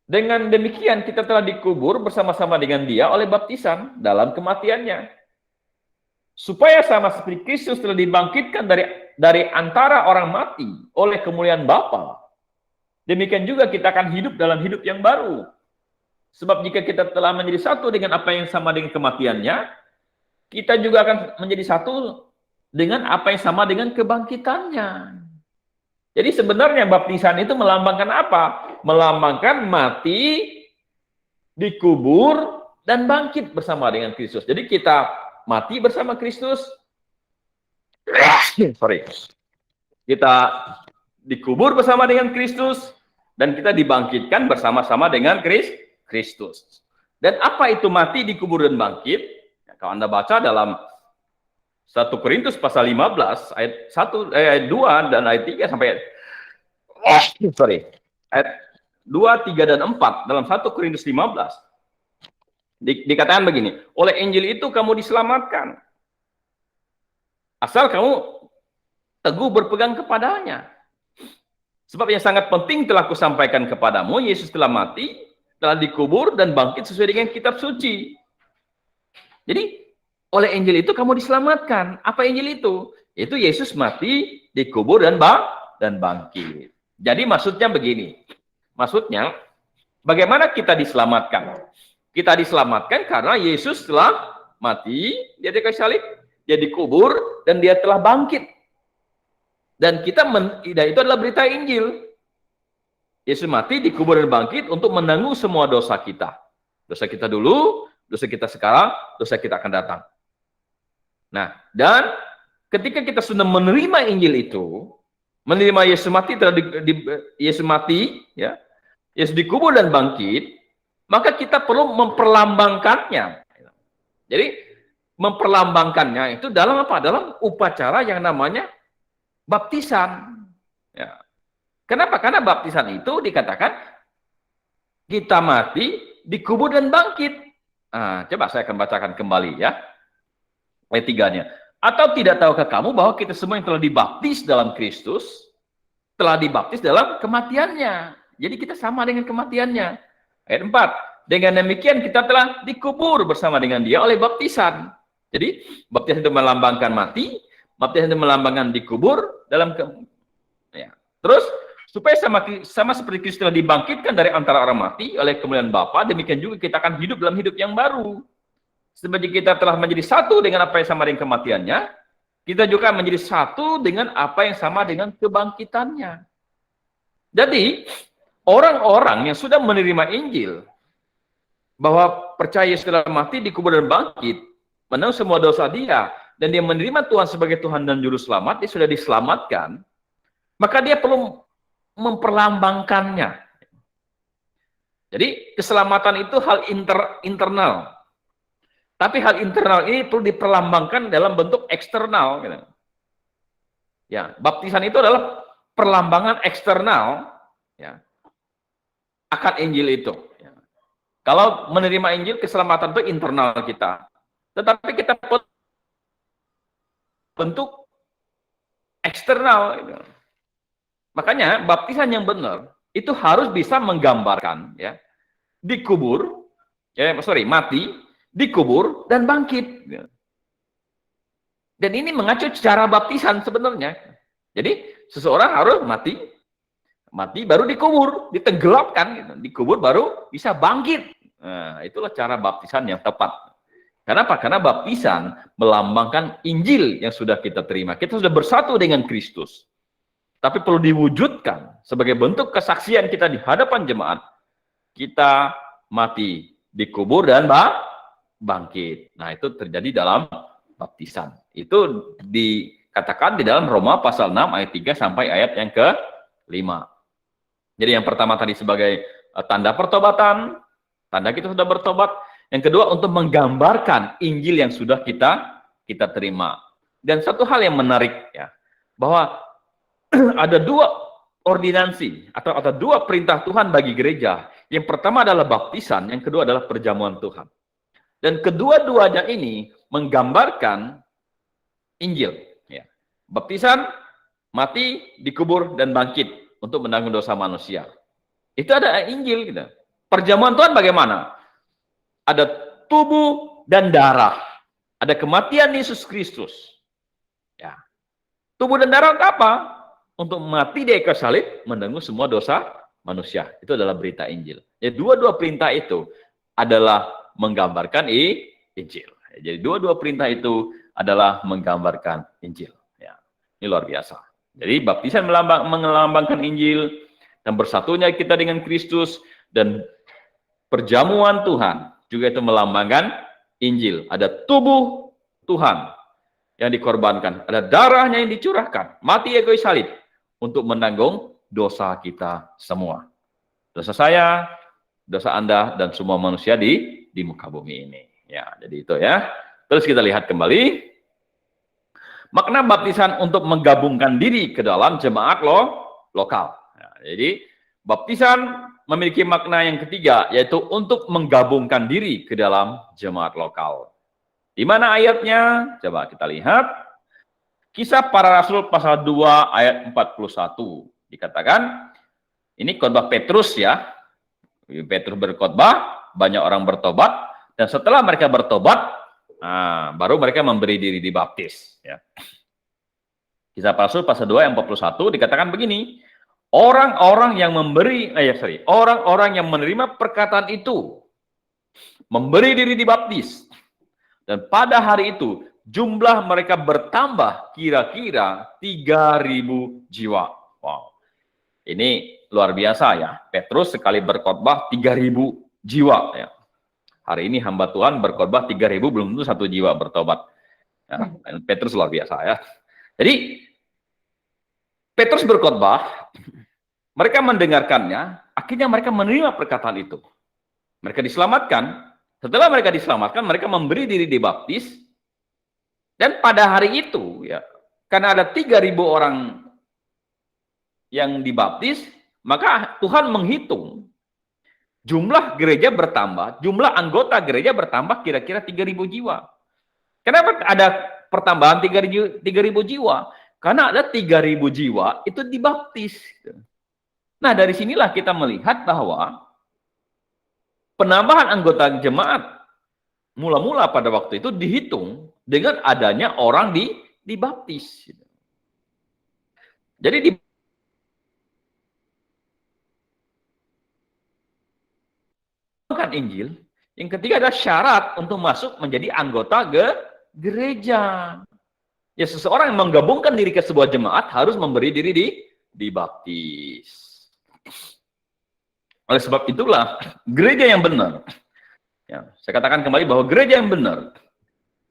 Dengan demikian kita telah dikubur bersama-sama dengan Dia oleh baptisan dalam kematiannya. Supaya sama seperti Kristus telah dibangkitkan dari antara orang mati oleh kemuliaan Bapa, demikian juga kita akan hidup dalam hidup yang baru. Sebab jika kita telah menjadi satu dengan apa yang sama dengan kematiannya, kita juga akan menjadi satu dengan apa yang sama dengan kebangkitannya. Jadi sebenarnya baptisan itu melambangkan apa? Melambangkan mati, dikubur, dan bangkit bersama dengan Kristus. Jadi kita mati bersama Kristus. Kita dikubur bersama dengan Kristus, dan kita dibangkitkan bersama-sama dengan Kristus. Dan apa itu mati, dikubur, dan bangkit? Ya, kalau Anda baca dalam 1 Korintus pasal 15 ayat 1 ayat 2 dan ayat 3 sampai ayat 2, 3 dan 4 dalam 1 Korintus 15 dikatakan begini, oleh Injil itu kamu diselamatkan asal kamu teguh berpegang kepadanya. Sebab yang sangat penting telah kusampaikan kepadamu, Yesus telah mati, telah dikubur dan bangkit sesuai dengan kitab suci. Jadi oleh Injil itu kamu diselamatkan. Apa Injil itu? Itu Yesus mati, dikubur, dan bangkit. Jadi maksudnya begini. Maksudnya, bagaimana kita diselamatkan? Kita diselamatkan karena Yesus telah mati, Dia di kayu salib, Dia dikubur, dan Dia telah bangkit. Dan itu adalah berita Injil. Yesus mati, dikubur, dan bangkit untuk menanggung semua dosa kita. Dosa kita dulu, dosa kita sekarang, dosa kita akan datang. Nah, dan ketika kita sudah menerima Injil itu, menerima Yesus mati, Yesus mati, ya, Yesus dikubur dan bangkit, maka kita perlu memperlambangkannya. Jadi memperlambangkannya itu dalam apa? Dalam upacara yang namanya baptisan. Ya. Kenapa? Karena baptisan itu dikatakan kita mati, dikubur, dan bangkit. Nah, coba saya akan bacakan kembali ya. Ayat 3-nya. Atau tidak tahukah kamu bahwa kita semua yang telah dibaptis dalam Kristus, telah dibaptis dalam kematiannya. Jadi kita sama dengan kematiannya. Ayat 4. Dengan demikian kita telah dikubur bersama dengan Dia oleh baptisan. Jadi baptisan itu melambangkan mati, Baptisan itu melambangkan dikubur dalam ya. Terus supaya sama seperti Kristus telah dibangkitkan dari antara orang mati oleh kemuliaan Bapa, demikian juga kita akan hidup dalam hidup yang baru. Seperti kita telah menjadi satu dengan apa yang sama dengan kematiannya, kita juga menjadi satu dengan apa yang sama dengan kebangkitannya. Jadi, orang-orang yang sudah menerima Injil, bahwa percaya setelah mati, dikubur dan bangkit, menanggung semua dosa dia, dan dia menerima Tuhan sebagai Tuhan dan Juru Selamat, dia sudah diselamatkan, maka dia perlu memperlambangkannya. Jadi, keselamatan itu hal internal. Tapi hal internal ini perlu diperlambangkan dalam bentuk eksternal. Gitu. Ya, baptisan itu adalah perlambangan eksternal ya, akan Injil itu. Ya. Kalau menerima Injil, keselamatan itu internal kita. Tetapi kita bentuk eksternal. Gitu. Makanya baptisan yang benar itu harus bisa menggambarkan ya, dikubur, mati, dikubur dan bangkit. Dan ini mengacu cara baptisan sebenarnya. Jadi seseorang harus mati baru dikubur, ditenggelamkan, gitu. Dikubur baru bisa bangkit. Nah, itulah cara baptisan yang tepat. Kenapa? Karena baptisan melambangkan Injil yang sudah kita terima. Kita sudah bersatu dengan Kristus. Tapi perlu diwujudkan sebagai bentuk kesaksian kita di hadapan jemaat. Kita mati, dikubur dan bangkit. Nah, itu terjadi dalam baptisan. Itu dikatakan di dalam Roma pasal 6 ayat 3 sampai ayat yang ke-5. Jadi yang pertama tadi sebagai tanda pertobatan, tanda kita sudah bertobat. Yang kedua untuk menggambarkan Injil yang sudah kita terima. Dan satu hal yang menarik ya, bahwa ada dua ordinansi atau dua perintah Tuhan bagi gereja. Yang pertama adalah baptisan, yang kedua adalah perjamuan Tuhan. Dan kedua-duanya ini menggambarkan Injil. Ya. Baptisan, mati, dikubur, dan bangkit untuk menanggung dosa manusia. Itu ada Injil. Gitu. Perjamuan Tuhan bagaimana? Ada tubuh dan darah. Ada kematian Yesus Kristus. Ya. Tubuh dan darah untuk apa? Untuk mati di kayu salib, menanggung semua dosa manusia. Itu adalah berita Injil. Jadi dua-dua perintah itu adalah menggambarkan Injil. Jadi dua-dua perintah itu adalah menggambarkan Injil. Ya, ini luar biasa. Jadi baptisan melambangkan Injil dan bersatunya kita dengan Kristus, dan perjamuan Tuhan juga itu melambangkan Injil. Ada tubuh Tuhan yang dikorbankan, ada darahnya yang dicurahkan, mati di kayu salib untuk menanggung dosa kita semua. Dosa saya, dosa Anda, dan semua manusia di muka bumi ini. Ya, jadi itu ya. Terus kita lihat kembali makna baptisan untuk menggabungkan diri ke dalam jemaat lokal. Ya, jadi baptisan memiliki makna yang ketiga, yaitu untuk menggabungkan diri ke dalam jemaat lokal. Di mana ayatnya? Coba kita lihat. Kisah Para Rasul pasal 2 ayat 41. Dikatakan, ini khotbah Petrus ya. Petrus berkhotbah, banyak orang bertobat, dan setelah mereka bertobat, baru mereka memberi diri dibaptis. Ya. Kisah Para Rasul pasal 2 ayat 41 dikatakan begini, orang-orang yang menerima perkataan itu, memberi diri dibaptis, dan pada hari itu jumlah mereka bertambah kira-kira 3.000 jiwa. Wow, ini luar biasa ya. Petrus sekali berkhotbah 3.000 jiwa ya. Hari ini hamba Tuhan berkhotbah 3.000 belum tentu 1 jiwa bertobat. Ya, Petrus luar biasa ya. Jadi Petrus berkhotbah, mereka mendengarkannya, akhirnya mereka menerima perkataan itu. Mereka diselamatkan. Setelah mereka diselamatkan, mereka memberi diri dibaptis. Dan pada hari itu, ya, karena ada 3.000 orang yang dibaptis, maka Tuhan menghitung jumlah gereja bertambah, jumlah anggota gereja bertambah kira-kira 3.000 jiwa. Kenapa ada pertambahan 3.000 jiwa? Karena ada 3.000 jiwa itu dibaptis. Nah, dari sinilah kita melihat bahwa penambahan anggota jemaat mula-mula pada waktu itu dihitung dengan adanya orang dibaptis. Jadi bukan Injil. Yang ketiga adalah syarat untuk masuk menjadi anggota gereja. Ya, seseorang yang menggabungkan diri ke sebuah jemaat harus memberi diri dibaptis. Oleh sebab itulah gereja yang benar. Ya, saya katakan kembali bahwa gereja yang benar,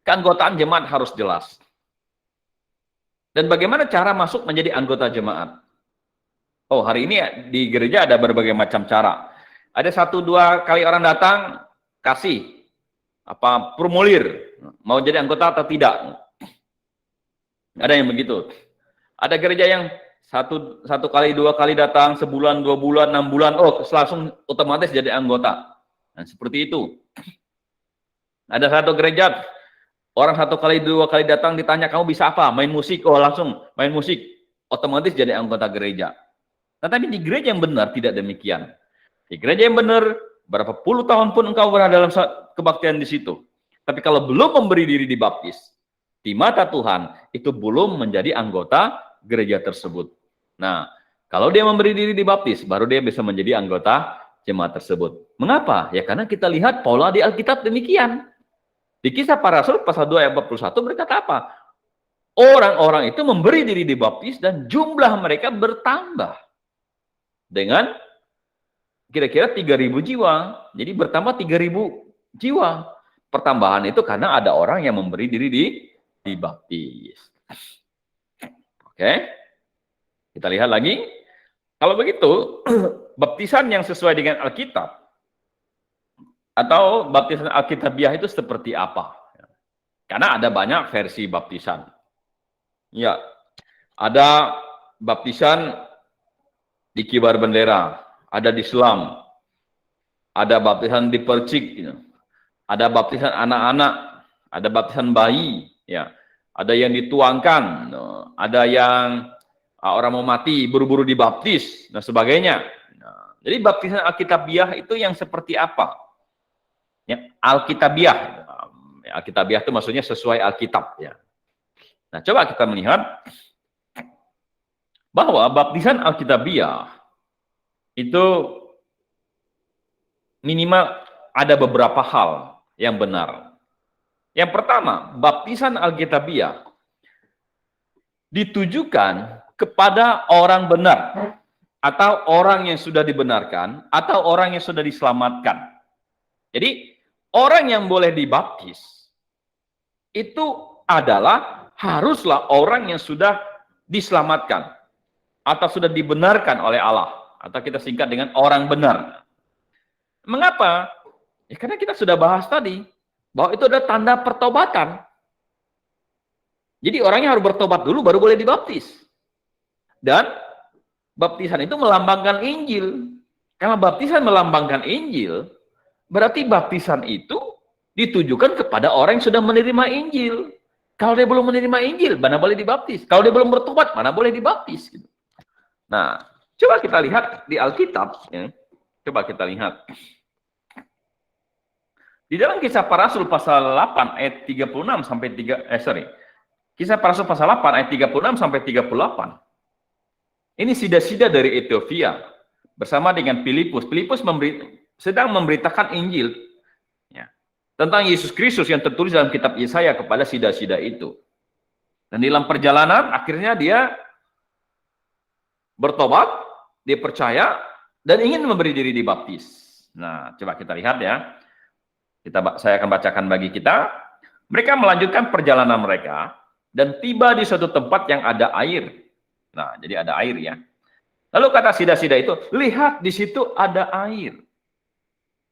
keanggotaan jemaat harus jelas. Dan bagaimana cara masuk menjadi anggota jemaat? Oh, hari ini di gereja ada berbagai macam cara. Ada 1-2 kali orang datang, kasih formulir, mau jadi anggota atau tidak. Ada yang begitu. Ada gereja yang satu kali, 2 kali datang, sebulan, 2 bulan, 6 bulan, oh langsung otomatis jadi anggota. Nah, seperti itu. Ada satu gereja, orang 1 kali, 2 kali datang, ditanya, kamu bisa apa? Main musik. Oh, langsung main musik. Otomatis jadi anggota gereja. Tetapi di gereja yang benar tidak demikian. Di gereja yang benar, berapa puluh tahun pun engkau berada dalam kebaktian di situ. Tapi kalau belum memberi diri dibaptis, di mata Tuhan, itu belum menjadi anggota gereja tersebut. Nah, kalau dia memberi diri dibaptis, baru dia bisa menjadi anggota jemaat tersebut. Mengapa? Ya karena kita lihat pola di Alkitab demikian. Di Kisah Para Rasul pasal 2 ayat 41 berkata apa? Orang-orang itu memberi diri dibaptis dan jumlah mereka bertambah dengan kira-kira 3.000 jiwa. Jadi bertambah 3.000 jiwa. Pertambahan itu karena ada orang yang memberi diri dibaptis. Oke. Kita lihat lagi. Kalau begitu, baptisan yang sesuai dengan Alkitab atau baptisan Alkitabiah itu seperti apa? Karena ada banyak versi baptisan. Ya, ada baptisan di kibar bendera, ada di selam, ada baptisan di percik, ada baptisan anak-anak, ada baptisan bayi, ya, ada yang dituangkan, ada yang orang mau mati buru-buru dibaptis dan sebagainya. Nah, jadi baptisan Alkitabiah itu yang seperti apa? Ya, Alkitabiah. Alkitabiah itu maksudnya sesuai Alkitab, ya. Nah, coba kita melihat bahwa baptisan Alkitabiah itu minimal ada beberapa hal yang benar. Yang pertama, baptisan Alkitabiah ditujukan kepada orang benar atau orang yang sudah dibenarkan atau orang yang sudah diselamatkan. Jadi, orang yang boleh dibaptis itu adalah haruslah orang yang sudah diselamatkan atau sudah dibenarkan oleh Allah, atau kita singkat dengan orang benar. Mengapa? Ya karena kita sudah bahas tadi bahwa itu adalah tanda pertobatan. Jadi orangnya harus bertobat dulu baru boleh dibaptis. Dan baptisan itu melambangkan Injil. Karena baptisan melambangkan Injil, berarti baptisan itu ditujukan kepada orang yang sudah menerima Injil. Kalau dia belum menerima Injil, mana boleh dibaptis. Kalau dia belum bertobat, mana boleh dibaptis. Gitu. Nah, coba kita lihat di Alkitab. Ya. Coba kita lihat. Di dalam Kisah Para Rasul pasal 8 ayat 36 sampai Kisah Para Rasul pasal 8 ayat 36 sampai 38. Ini sida-sida dari Ethiopia bersama dengan Filipus. Filipus sedang memberitakan Injil ya, tentang Yesus Kristus yang tertulis dalam kitab Yesaya kepada sida-sida itu. Dan dalam perjalanan akhirnya dia bertobat, dia percaya dan ingin memberi diri dibaptis. Nah, coba kita lihat ya. Saya akan bacakan bagi kita. Mereka melanjutkan perjalanan mereka dan tiba di suatu tempat yang ada air. Nah, jadi ada air ya. Lalu kata sida-sida itu, lihat di situ ada air.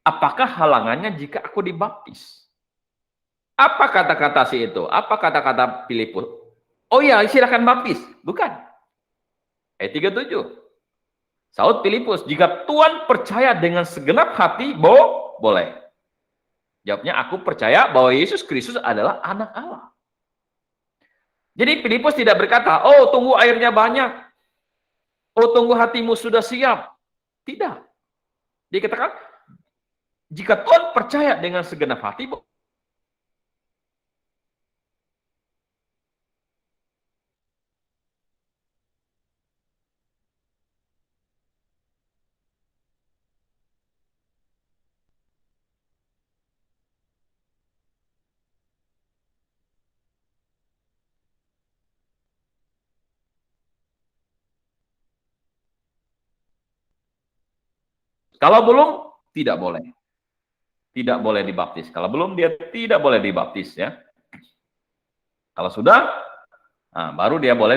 Apakah halangannya jika aku dibaptis? Apa kata-kata si itu? Apa kata-kata Filipus? Oh ya, silakan baptis. Bukan. Ayat 37. Saud Filipus, jika Tuhan percaya dengan segenap hati, boleh. Jawabnya, aku percaya bahwa Yesus Kristus adalah anak Allah. Jadi Filipus tidak berkata, oh tunggu airnya banyak. Oh tunggu hatimu sudah siap. Tidak. Dia katakan, jika Tuhan percaya dengan segenap hati, Kalau belum, tidak boleh. Tidak boleh dibaptis. Kalau belum, dia tidak boleh dibaptis ya. Kalau sudah, nah, baru dia boleh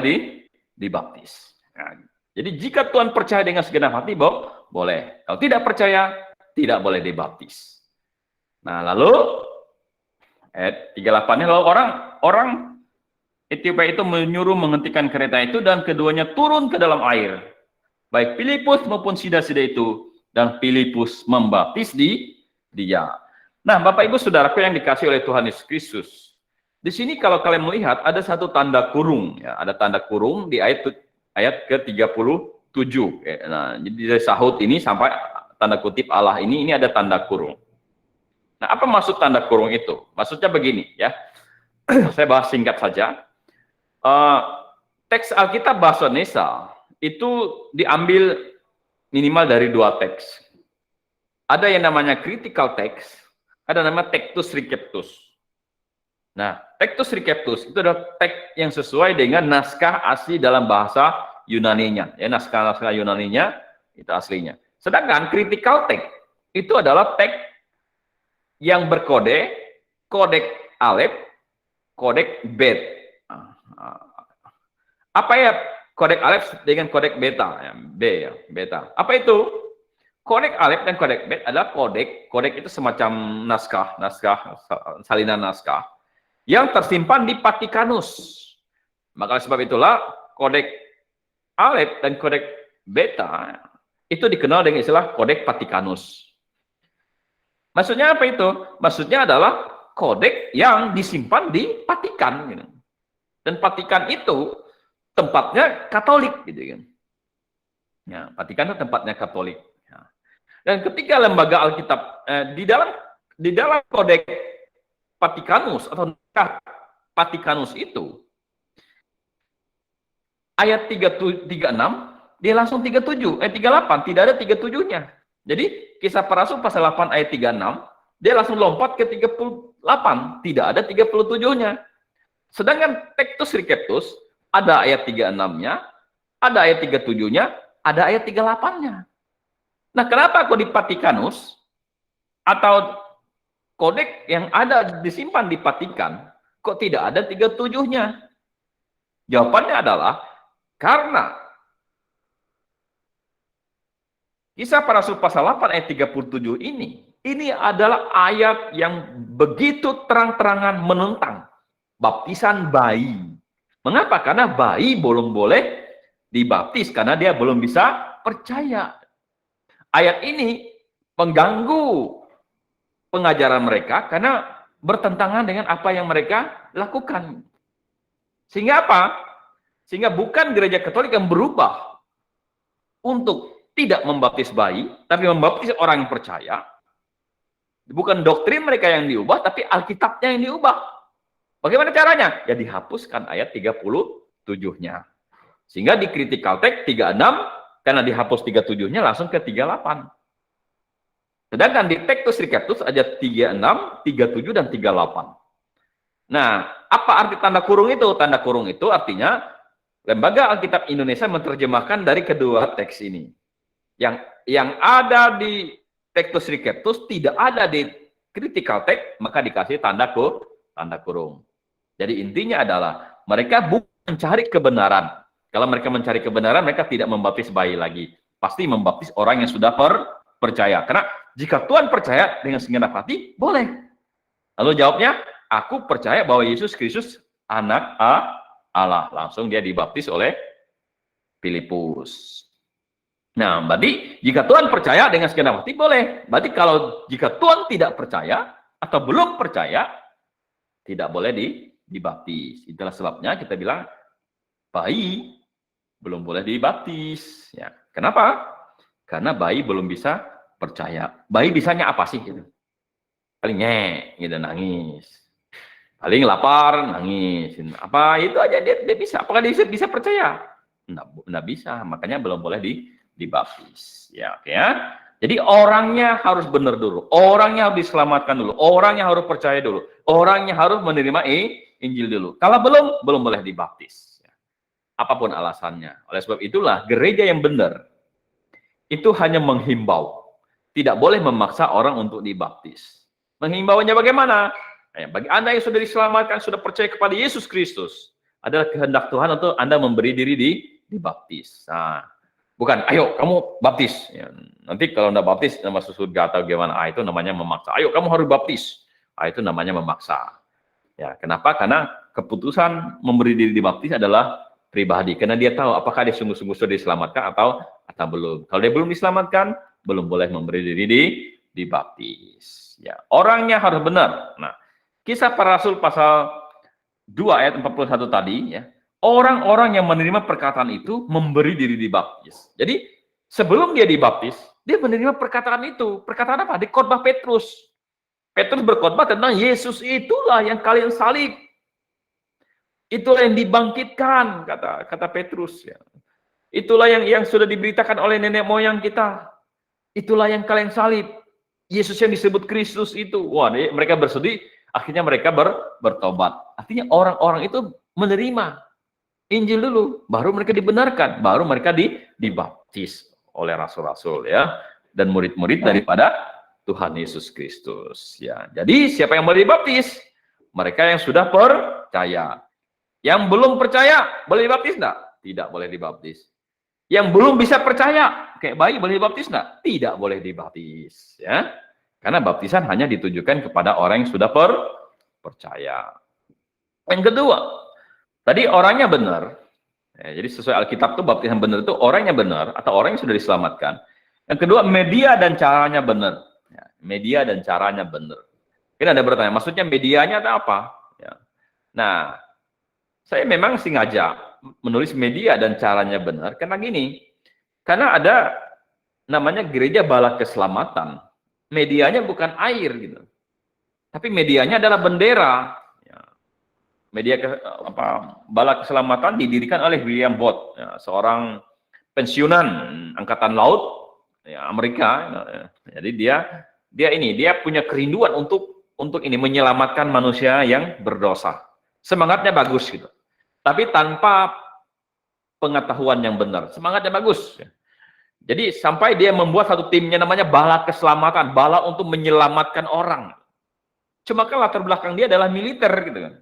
dibaptis. Nah, jadi jika Tuhan percaya dengan segenap hati, boleh. Kalau tidak percaya, tidak boleh dibaptis. Nah, lalu ayat 38-nya, lalu orang Ethiopia itu menyuruh menghentikan kereta itu dan keduanya turun ke dalam air. Baik Filipus maupun sida-sida itu, dan Filipus membaptis dia. Nah, Bapak Ibu Saudaraku yang dikasih oleh Tuhan Yesus Kristus, di sini kalau kalian melihat ada satu tanda kurung, ya, ada tanda kurung di ayat ke-37. Nah, jadi dari sahut ini sampai tanda kutip Allah ini ada tanda kurung. Nah, apa maksud tanda kurung itu? Maksudnya begini, ya. Saya bahas singkat saja. Teks Alkitab bahasa Indonesia itu diambil minimal dari dua teks. Ada yang namanya critical text, ada namanya Textus Receptus. Nah, Textus Receptus itu adalah teks yang sesuai dengan naskah asli dalam bahasa Yunaninya. Ya, naskah Yunaninya itu aslinya. Sedangkan critical text itu adalah teks yang berkode, kodek Alef, kodek Bet. Apa ya kodek Alef dengan kodek Beta? Ya, B ya, Beta. Apa itu? Kodek Alef dan kodek Bet adalah kodek itu semacam naskah, salinan naskah yang tersimpan di Vatikanus. Maka sebab itulah kodek Alef dan kodek Beta itu dikenal dengan istilah kodek Vatikanus. Maksudnya apa itu? Maksudnya adalah kodek yang disimpan di Vatikan, gitu. Dan Vatikan itu tempatnya Katolik, gitu kan. Ya, Vatikan itu tempatnya Katolik. Ya. Dan ketika lembaga Alkitab di dalam kodek Vatikanus atau Vatikanus itu ayat 36 dia langsung 37, 38 tidak ada 37-nya. Jadi Kisah Para Rasul pasal 8 ayat 36 dia langsung lompat ke 38, tidak ada 37-nya. Sedangkan Textus Receptus ada ayat 36-nya, ada ayat 37-nya, ada ayat 38-nya. Nah, kenapa kok di Vatikanus atau kodek yang ada disimpan di Vatikan kok tidak ada 37-nya? Jawabannya adalah karena Kisah Para Rasul pasal 8 ayat 37 ini adalah ayat yang begitu terang-terangan menentang baptisan bayi. Mengapa? Karena bayi belum boleh dibaptis karena dia belum bisa percaya. Ayat ini mengganggu pengajaran mereka karena bertentangan dengan apa yang mereka lakukan. Sehingga apa? Sehingga bukan gereja Katolik yang berubah untuk tidak membaptis bayi, tapi membaptis orang yang percaya. Bukan doktrin mereka yang diubah, tapi Alkitabnya yang diubah. Bagaimana caranya? Ya dihapuskan ayat 37-nya. Sehingga di critical text 36, karena dihapus 37-nya langsung ke 38. Sedangkan di Textus Receptus ada 36, 37, dan 38. Nah, apa arti tanda kurung itu? Tanda kurung itu artinya Lembaga Alkitab Indonesia menerjemahkan dari kedua teks ini. Yang ada di Textus Receptus tidak ada di critical text, maka dikasih tanda kurung. Jadi intinya adalah mereka bukan mencari kebenaran. Kalau mereka mencari kebenaran, mereka tidak membaptis bayi lagi. Pasti membaptis orang yang sudah percaya. Karena jika Tuhan percaya dengan segenap hati, boleh. Lalu jawabnya, aku percaya bahwa Yesus Kristus anak Allah. Langsung dia dibaptis oleh Filipus. Nah, berarti jika Tuhan percaya dengan segenap hati, boleh. Berarti kalau jika Tuhan tidak percaya atau belum percaya, tidak boleh dibaptis. Itulah sebabnya kita bilang bayi belum boleh dibaptis. Ya. Kenapa? Karena bayi belum bisa percaya. Bayi bisanya apa sih? Gitu. Paling gitu, nangis. Paling lapar, nangis. Apa itu aja dia bisa. Apakah dia bisa percaya? Nggak bisa. Makanya belum boleh dibaptis. Ya, oke ya. Jadi orangnya harus benar dulu. Orangnya harus diselamatkan dulu. Orangnya harus percaya dulu. Orangnya harus menerima Injil dulu. Kalau belum boleh dibaptis. Apapun alasannya. Oleh sebab itulah gereja yang benar itu hanya menghimbau. tidak boleh memaksa orang untuk dibaptis. Menghimbauannya bagaimana? Bagi Anda yang sudah diselamatkan, sudah percaya kepada Yesus Kristus, adalah kehendak Tuhan untuk Anda memberi diri dibaptis. Nah, bukan, ayo kamu baptis. Ya, nanti kalau Anda baptis masuk surga atau gimana, itu namanya memaksa. Ayo kamu harus baptis. Itu namanya memaksa. Ya, kenapa? Karena keputusan memberi diri dibaptis adalah pribadi. Karena dia tahu apakah dia sungguh-sungguh sudah diselamatkan atau belum. Kalau dia belum diselamatkan, belum boleh memberi diri dibaptis. Ya, orangnya harus benar. Nah, Kisah Para Rasul pasal 2 ayat 41 tadi, ya, orang-orang yang menerima perkataan itu memberi diri dibaptis. Jadi sebelum dia dibaptis, dia menerima perkataan itu. Perkataan apa? Di khotbah Petrus. Petrus berkhotbah tentang Yesus itulah yang kalian salib. Itulah yang dibangkitkan, kata Petrus. Ya. Itulah yang sudah diberitakan oleh nenek moyang kita. Itulah yang kalian salib. Yesus yang disebut Kristus itu. Wah, mereka bersedih. Akhirnya mereka bertobat. Artinya orang-orang itu menerima Injil dulu, baru mereka dibenarkan, baru mereka dibaptis oleh rasul-rasul, ya, dan murid-murid daripada Tuhan Yesus Kristus. Ya, jadi siapa yang boleh dibaptis? Mereka yang sudah percaya. Yang belum percaya boleh dibaptis enggak? Tidak boleh dibaptis. Yang belum bisa percaya, kayak bayi, boleh dibaptis enggak? Tidak boleh dibaptis. Ya, karena baptisan hanya ditujukan kepada orang yang sudah percaya. Yang kedua, tadi orangnya benar. Ya, jadi sesuai Alkitab itu baptisan benar itu orangnya benar atau orang yang sudah diselamatkan. Yang kedua, media dan caranya benar. Ya, media dan caranya benar. Ini ada bertanya, maksudnya medianya ada apa? Ya. Nah, saya memang sengaja menulis media dan caranya benar karena gini. Karena ada namanya gereja bala keselamatan. Medianya bukan air gitu. Tapi medianya adalah bendera. Ya. Media bala keselamatan didirikan oleh William Booth, ya, seorang pensiunan angkatan laut, ya, Amerika. Ya. Jadi dia punya kerinduan untuk ini menyelamatkan manusia yang berdosa. Semangatnya bagus gitu. Tapi tanpa pengetahuan yang benar. Semangatnya bagus. Ya. Jadi sampai dia membuat satu timnya namanya bala keselamatan, bala untuk menyelamatkan orang. Cuma kan latar belakang dia adalah militer gitu kan.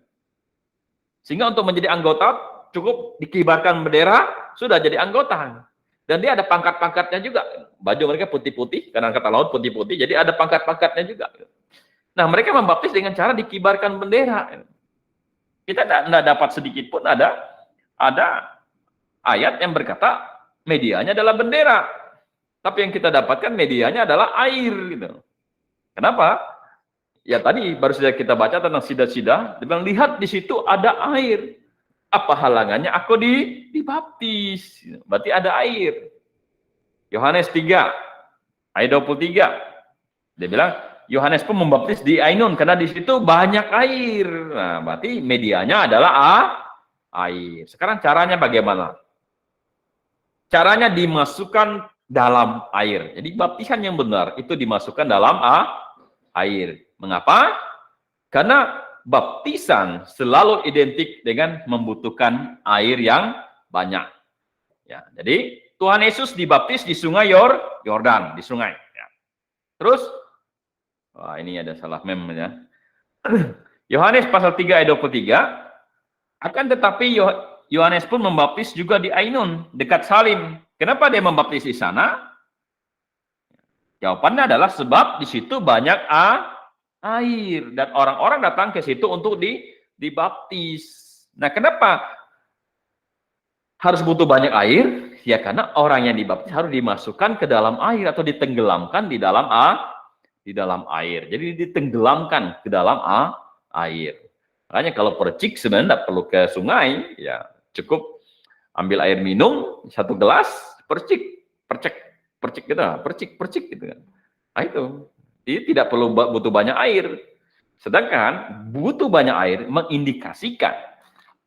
Sehingga untuk menjadi anggota cukup dikibarkan bendera, sudah jadi anggota. Dan dia ada pangkat-pangkatnya juga. Baju mereka putih-putih, karena angkatan laut putih-putih, jadi ada pangkat-pangkatnya juga. Nah, mereka membaptis dengan cara dikibarkan bendera. Kita tidak dapat sedikit pun ada ayat yang berkata medianya adalah bendera. Tapi yang kita dapatkan medianya adalah air gitu. Kenapa? Ya tadi baru saja kita baca tentang sida-sida, dia bilang lihat di situ ada air. Apa halangannya aku dibaptis? Berarti ada air. Yohanes 3 ayat 23. Dia bilang Yohanes pun membaptis di Ainun karena di situ banyak air. Nah, berarti medianya adalah air. Sekarang caranya bagaimana? Caranya dimasukkan dalam air. Jadi baptisan yang benar itu dimasukkan dalam air. Mengapa? Karena baptisan selalu identik dengan membutuhkan air yang banyak. Ya, jadi Tuhan Yesus dibaptis di sungai Yordan, di sungai. Ya. Terus, wah ini ada salah memnya. Yohanes pasal 3 ayat 23, akan tetapi Yohanes pun membaptis juga di Ainun, dekat Salim. Kenapa dia membaptis di sana? Jawabannya adalah sebab di situ banyak air dan orang-orang datang ke situ untuk dibaptis. Nah, kenapa harus butuh banyak air? Ya karena orang yang dibaptis harus dimasukkan ke dalam air atau ditenggelamkan di dalam air. Jadi ditenggelamkan ke dalam air. Makanya kalau percik sebenarnya tidak perlu ke sungai, ya cukup ambil air minum 1 gelas, percik gitu kan. Nah itu, jadi tidak perlu butuh banyak air. Sedangkan butuh banyak air mengindikasikan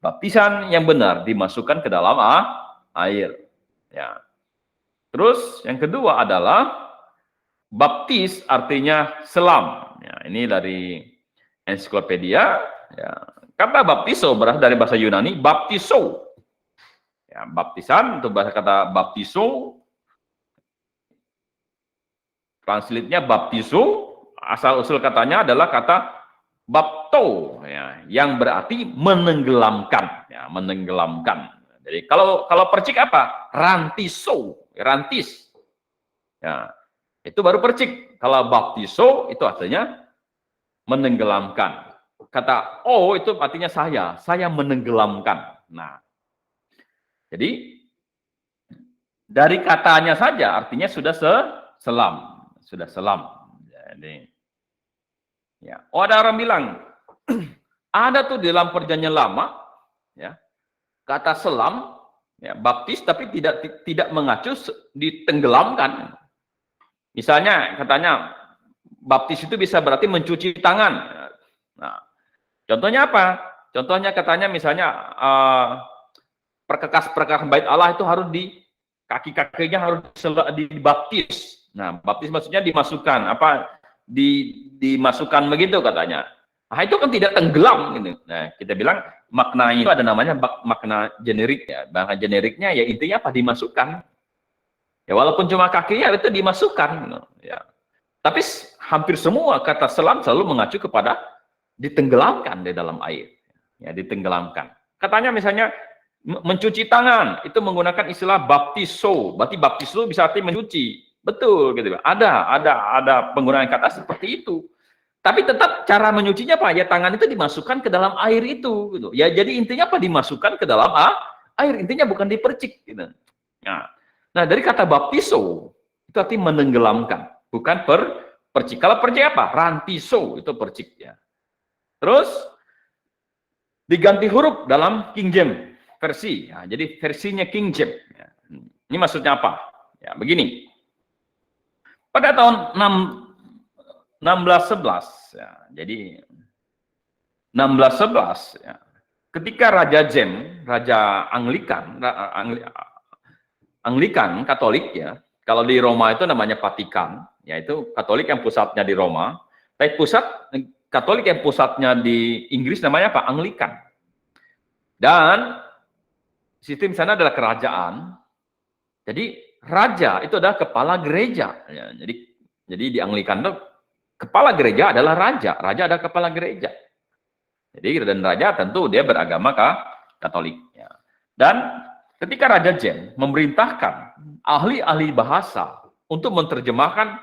baptisan yang benar dimasukkan ke dalam air. Ya. Terus yang kedua adalah baptis artinya selam. Ya, ini dari ensiklopedia. Ya. Kata baptiso berasal dari bahasa Yunani baptiso. Ya, baptisan itu bahasa kata baptiso Translate-nya baptizo, asal-usul katanya adalah kata bapto, ya, yang berarti menenggelamkan, ya, menenggelamkan. Jadi kalau percik apa? Rantiso, rantis. Ya, itu baru percik. Kalau baptizo itu artinya menenggelamkan. Kata "oh" itu artinya saya menenggelamkan. Nah, jadi dari katanya saja artinya sudah selam, sudah selam. Jadi, ya. Oh, ada orang bilang ada tuh di dalam perjanjian lama, ya, kata selam, ya, baptis, tapi tidak mengacu ditenggelamkan. Misalnya katanya baptis itu bisa berarti mencuci tangan. Nah, contohnya apa? Contohnya katanya misalnya perkakas bait Allah itu harus di kaki-kakinya harus dibaptis. Nah, baptis maksudnya dimasukkan apa? Dimasukkan begitu katanya. Nah, itu kan tidak tenggelam gitu. Nah, kita bilang makna itu ada namanya makna generik ya. Bahasa generiknya ya intinya apa? Dimasukkan. Ya walaupun cuma kaki ya itu dimasukkan gitu. Ya. Tapi hampir semua kata selam selalu mengacu kepada ditenggelamkan di dalam air. Ya, ditenggelamkan. Katanya misalnya mencuci tangan itu menggunakan istilah baptiso. Berarti baptiso bisa arti mencuci. Betul gitu. Ada penggunaan kata seperti itu. Tapi tetap cara menyucinya apa? Ya tangan itu dimasukkan ke dalam air itu gitu. Ya jadi intinya apa? Dimasukkan ke dalam air. Intinya bukan dipercik gitu. Nah, dari kata baptiso itu arti menenggelamkan, bukan percik. Kalau percik apa? Rantiso itu percik ya. Terus diganti huruf dalam King James versi. Ya, jadi versinya King James. Ya. Ini maksudnya apa? Ya, begini. Pada tahun 1611, ya, jadi 1611, ya, ketika Raja James, Raja Anglikan Katolik ya, kalau di Roma itu namanya Vatikan, yaitu Katolik yang pusatnya di Roma, tapi Katolik yang pusatnya di Inggris namanya apa? Anglikan. Dan sistem sana adalah kerajaan. Jadi raja itu adalah kepala gereja. Ya, jadi di Anglikan itu kepala gereja adalah raja. Raja adalah kepala gereja. Jadi dan raja tentu dia beragama Katolik. Ya. Dan ketika Raja James memerintahkan ahli-ahli bahasa untuk menerjemahkan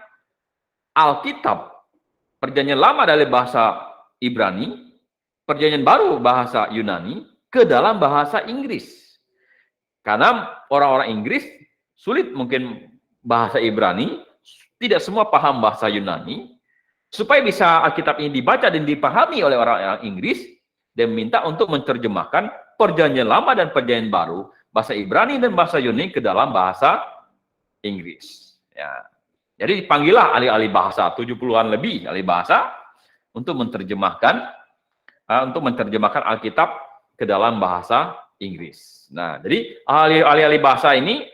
Alkitab, perjanjian lama dari bahasa Ibrani, perjanjian baru bahasa Yunani, ke dalam bahasa Inggris. Karena orang-orang Inggris sulit mungkin bahasa Ibrani, tidak semua paham bahasa Yunani, supaya bisa Alkitab ini dibaca dan dipahami oleh orang-orang Inggris, dia minta untuk menerjemahkan perjanjian lama dan perjanjian baru, bahasa Ibrani dan bahasa Yunani ke dalam bahasa Inggris. Ya. Jadi dipanggillah ahli-ahli bahasa, 70-an lebih ahli bahasa untuk menerjemahkan Alkitab ke dalam bahasa Inggris. Nah, jadi ahli-ahli bahasa ini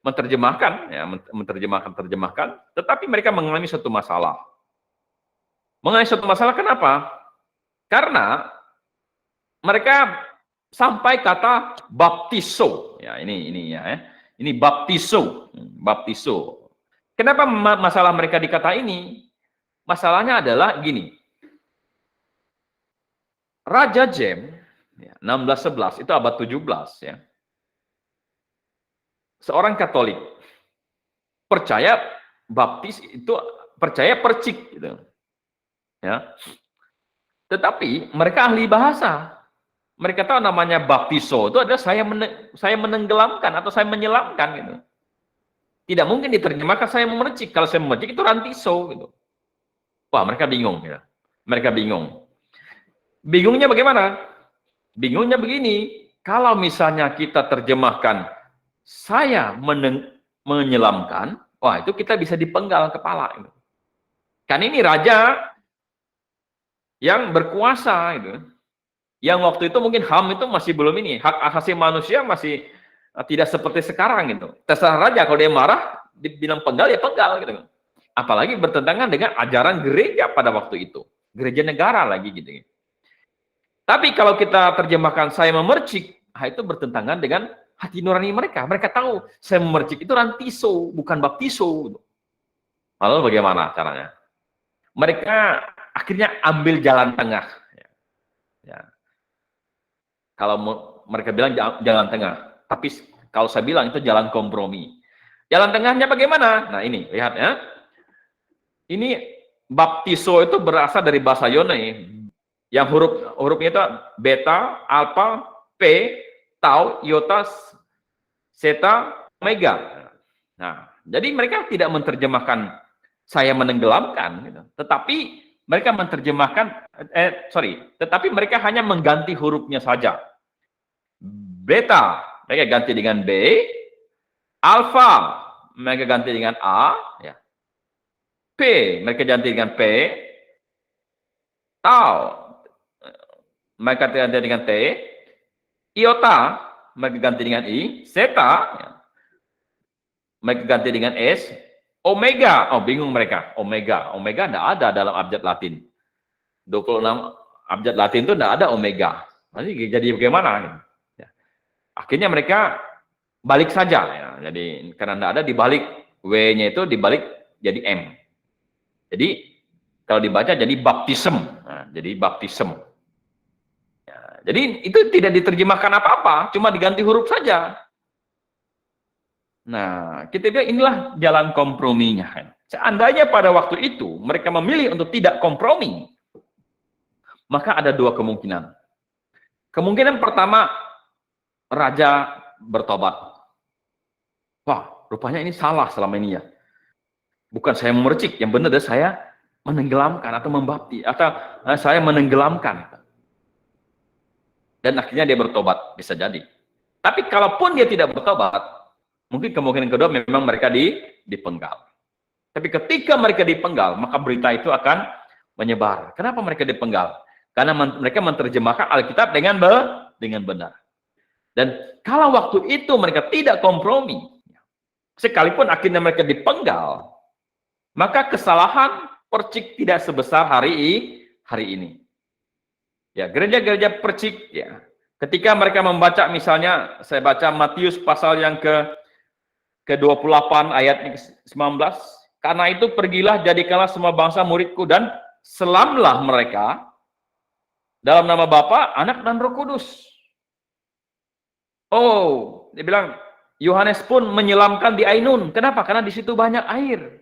menerjemahkan, tetapi mereka mengalami suatu masalah. Kenapa? Karena mereka sampai kata baptiso. Ya, ini ya. Ini baptiso. Kenapa masalah mereka dikata ini? Masalahnya adalah gini. Raja James, 1611, itu abad 17 ya. Seorang Katolik percaya baptis itu percaya percik gitu. Ya. Tetapi mereka ahli bahasa. Mereka tahu namanya baptiso itu adalah saya menenggelamkan atau saya menyelamkan gitu. Tidak mungkin diterjemahkan saya memercik. Kalau saya memercik itu rantiso gitu. Wah, mereka bingung ya. Mereka bingung. Bingungnya bagaimana? Bingungnya begini, kalau misalnya kita terjemahkan saya menyelamkan, wah itu kita bisa dipenggal kepala gitu. Kan ini raja yang berkuasa gitu. Yang waktu itu mungkin HAM itu masih belum ini, hak asasi manusia masih tidak seperti sekarang gitu. Terserah raja kalau dia marah dibilang penggal ya penggal gitu. Apalagi bertentangan dengan ajaran gereja pada waktu itu. Gereja negara lagi gitu. Tapi kalau kita terjemahkan saya memercik, itu bertentangan dengan hati nurani mereka. Mereka tahu saya memercik itu rantiso, bukan baptiso. Lalu bagaimana caranya? Mereka akhirnya ambil jalan tengah. Ya. Kalau mereka bilang jalan tengah, tapi kalau saya bilang itu jalan kompromi. Jalan tengahnya bagaimana? Nah ini, lihat ya. Ini baptiso itu berasal dari bahasa Yunani. Yang hurufnya itu beta, alpha, p, tau, iota, zeta, omega. Nah, jadi mereka tidak menerjemahkan saya menenggelamkan, gitu. Tetapi mereka menerjemahkan, tetapi mereka hanya mengganti hurufnya saja. Beta, mereka ganti dengan B, alpha, mereka ganti dengan A, ya. P, mereka ganti dengan P, tau, mereka ganti dengan T, iota, mereka ganti dengan I, zeta, ya. Mereka ganti dengan S, omega, oh bingung mereka, omega tidak ada dalam abjad Latin. 26 abjad Latin itu tidak ada omega. Nanti jadi bagaimana? Ya. Akhirnya mereka balik saja, ya. Jadi karena tidak ada dibalik W-nya itu dibalik jadi M. Jadi kalau dibaca jadi baptism, nah, jadi baptism. Ya, jadi itu tidak diterjemahkan apa-apa, cuma diganti huruf saja. Nah, kita lihat inilah jalan komprominya. Seandainya pada waktu itu mereka memilih untuk tidak kompromi, maka ada dua kemungkinan. Kemungkinan pertama, raja bertobat. Wah, rupanya ini salah selama ini ya. Bukan saya memercik, yang benar adalah saya menenggelamkan atau membaptis, atau saya menenggelamkan. Dan akhirnya dia bertobat, bisa jadi. Tapi kalaupun dia tidak bertobat, mungkin kemungkinan kedua memang mereka dipenggal. Tapi ketika mereka dipenggal, maka berita itu akan menyebar. Kenapa mereka dipenggal? Karena mereka menerjemahkan Alkitab dengan benar. Dan kalau waktu itu mereka tidak kompromi, sekalipun akhirnya mereka dipenggal, maka kesalahan percik tidak sebesar hari ini. Ya, gereja-gereja percik, ya, ketika mereka membaca, misalnya saya baca Matius pasal yang ke-28 ayat 19, karena itu pergilah jadikanlah semua bangsa muridku dan selamlah mereka dalam nama Bapa, Anak dan Roh Kudus. Oh, dia bilang Yohanes pun menyelamkan di Ainun. Kenapa? Karena di situ banyak air.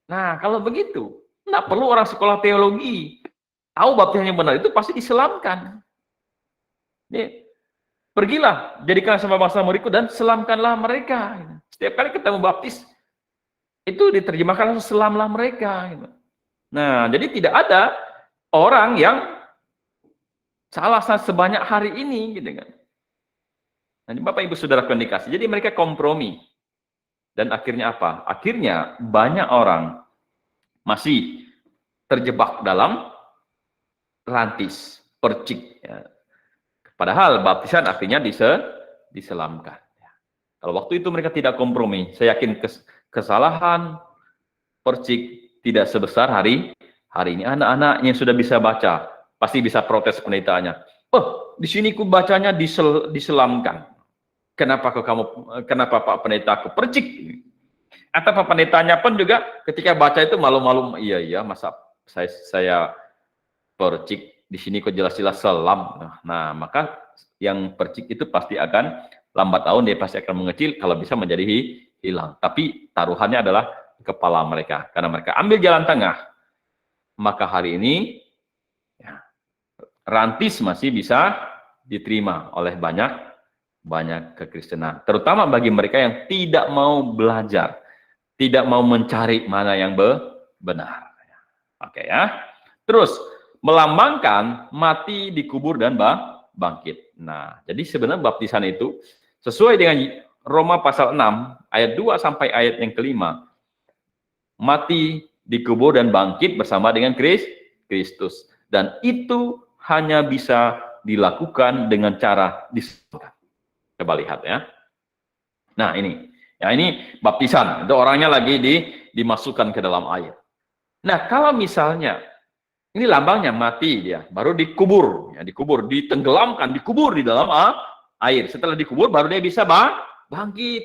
Nah, kalau begitu, tidak perlu orang sekolah teologi tahu baptisan yang benar itu pasti diselamkan. Nih, pergilah, jadikan semua bangsa muridku dan selamkanlah mereka. Setiap kali ketemu baptis, itu diterjemahkan langsung selamlah mereka. Nah, jadi tidak ada orang yang salah sebanyak hari ini, gitu kan. Nah, Bapak Ibu Saudara komunikasi. Jadi mereka kompromi. Dan akhirnya apa? Akhirnya banyak orang masih terjebak dalam rantis, percik. Ya. Padahal baptisan artinya diselamkan. Kalau waktu itu mereka tidak kompromi, saya yakin kesalahan percik tidak sebesar hari ini. Anak-anak yang sudah bisa baca pasti bisa protes pendetaannya. Oh, di sini ku bacanya diselamkan. Kenapa Pak Pendeta aku percik? Atau Pak Pendetanya pun juga ketika baca itu malu-malu, iya masa saya percik, di sini kok jelas-jelas selam. Nah, maka yang percik itu pasti akan lambat laun dia pasti akan mengecil, kalau bisa menjadi hilang. Tapi taruhannya adalah kepala mereka, karena mereka ambil jalan tengah. Maka hari ini ya, rantis masih bisa diterima oleh banyak kekristenan, terutama bagi mereka yang tidak mau belajar, tidak mau mencari mana yang benar. Oke ya. Terus melambangkan mati, dikubur dan bangkit. Nah, jadi sebenarnya baptisan itu sesuai dengan Roma pasal 6 ayat 2 sampai ayat yang kelima. Mati, dikubur dan bangkit bersama dengan Kristus. Dan itu hanya bisa dilakukan dengan cara diselamkan. Coba lihat ya. Nah, ini. Ya, ini baptisan. Itu orangnya lagi dimasukkan ke dalam air. Nah, kalau misalnya ini lambangnya mati dia, baru dikubur, ya, ditenggelamkan, dikubur di dalam air. Setelah dikubur baru dia bisa bangkit.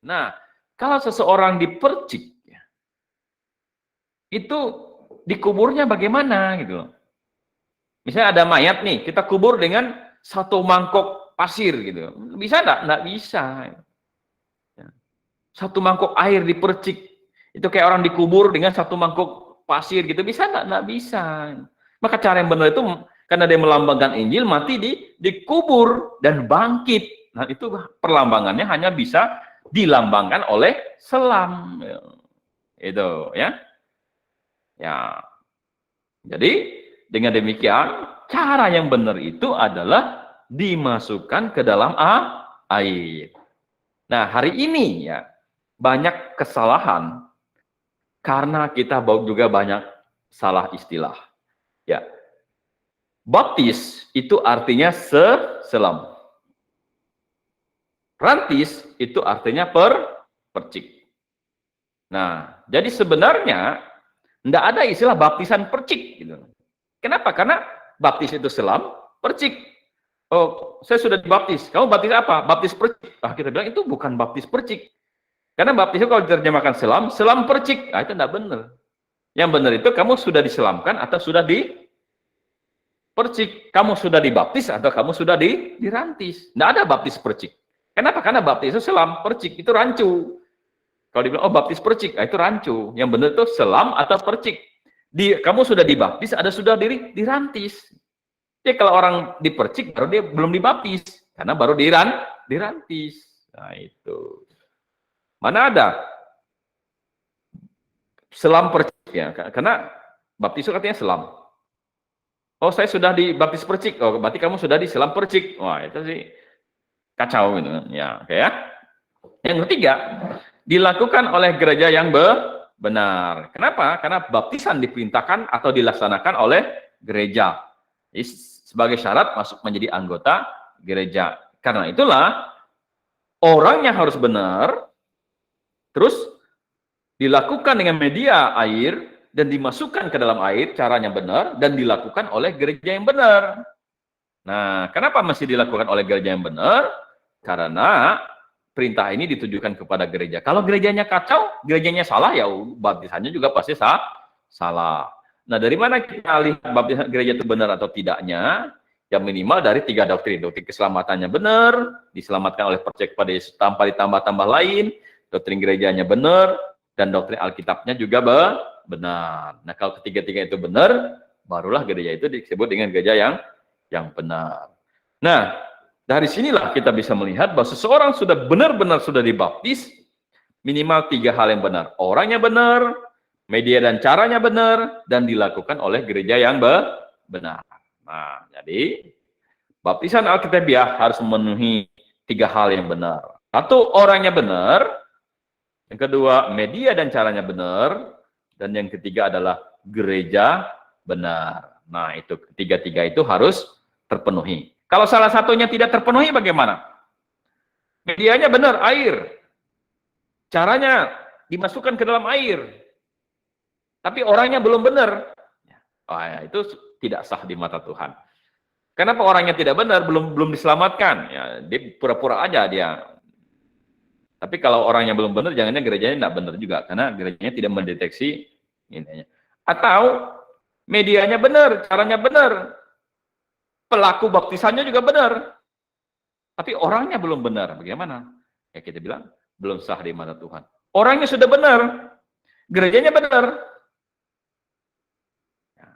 Nah, kalau seseorang dipercik, ya, itu dikuburnya bagaimana gitu loh. Misalnya ada mayat nih, kita kubur dengan satu mangkok pasir gitu. Bisa enggak? Enggak bisa. Satu mangkok air dipercik. Itu kayak orang dikubur dengan satu mangkok pasir gitu. Bisa enggak? Enggak bisa. Maka cara yang benar itu karena dia melambangkan Injil, mati dikubur dan bangkit. Nah, itu perlambangannya hanya bisa dilambangkan oleh selam. Itu ya. Ya. Jadi dengan demikian cara yang benar itu adalah dimasukkan ke dalam air. Nah, hari ini ya banyak kesalahan karena kita juga banyak salah istilah. Ya. Baptis itu artinya selam. Rantis itu artinya percik. Nah, jadi sebenarnya tidak ada istilah baptisan percik. Gitu. Kenapa? Karena baptis itu selam, percik. Oh, saya sudah dibaptis. Kamu baptis apa? Baptis percik. Nah, kita bilang itu bukan baptis percik. Karena baptis itu kalau diterjemahkan selam, selam percik. Nah, itu tidak benar. Yang benar itu kamu sudah diselamkan atau sudah percik, kamu sudah dibaptis atau kamu sudah dirantis. Tidak ada baptis percik. Kenapa? Karena baptis itu selam, percik itu rancu. Kalau dibilang, oh baptis percik, itu rancu. Yang benar itu selam atau percik. Kamu sudah dibaptis, ada sudah dirantis. Jadi kalau orang dipercik, baru dia belum dibaptis. Karena baru dirantis. Nah itu. Mana ada selam percik ya? Karena baptis itu katanya selam. Oh, saya sudah dibaptis percik. Oh, berarti kamu sudah diselam percik. Wah, itu sih kacau gitu. Ya, oke ya. Yang ketiga, dilakukan oleh gereja yang benar. Kenapa? Karena baptisan diperintahkan atau dilaksanakan oleh gereja. Jadi, sebagai syarat masuk menjadi anggota gereja. Karena itulah orangnya harus benar, terus dilakukan dengan media air, dan dimasukkan ke dalam air, caranya benar, dan dilakukan oleh gereja yang benar. Nah, kenapa masih dilakukan oleh gereja yang benar? Karena perintah ini ditujukan kepada gereja. Kalau gerejanya kacau, gerejanya salah, ya baptisannya juga pasti salah. Nah, dari mana kita lihat baptisan gereja itu benar atau tidaknya? Ya minimal dari 3 doktrin. Doktrin keselamatannya benar, diselamatkan oleh percaya kepada Yesus tanpa ditambah-tambah lain, doktrin gerejanya benar, dan doktrin Alkitabnya juga benar. Nah, kalau ketiga-tiga itu benar, barulah gereja itu disebut dengan gereja yang benar. Nah, dari sinilah kita bisa melihat bahwa seseorang sudah benar-benar sudah dibaptis, minimal 3 hal yang benar. Orangnya benar, media dan caranya benar, dan dilakukan oleh gereja yang benar. Nah, jadi baptisan Alkitabiah harus memenuhi 3 hal yang benar. Satu, orangnya benar. Yang kedua, media dan caranya benar. Dan yang ketiga adalah gereja benar. Nah, itu ketiga-tiga itu harus terpenuhi. Kalau salah satunya tidak terpenuhi bagaimana? Medianya benar, air. Caranya dimasukkan ke dalam air. Tapi orangnya belum benar. Oh, ya, itu tidak sah di mata Tuhan. Kenapa orangnya tidak benar, belum diselamatkan? Ya, dia pura-pura aja dia. Tapi kalau orangnya belum benar, jangannya gerejanya tidak benar juga, karena gerejanya tidak mendeteksi ini. Atau medianya benar, caranya benar, pelaku baptisannya juga benar, tapi orangnya belum benar. Bagaimana? Ya kita bilang belum sah di mata Tuhan. Orangnya sudah benar, gerejanya benar, ya.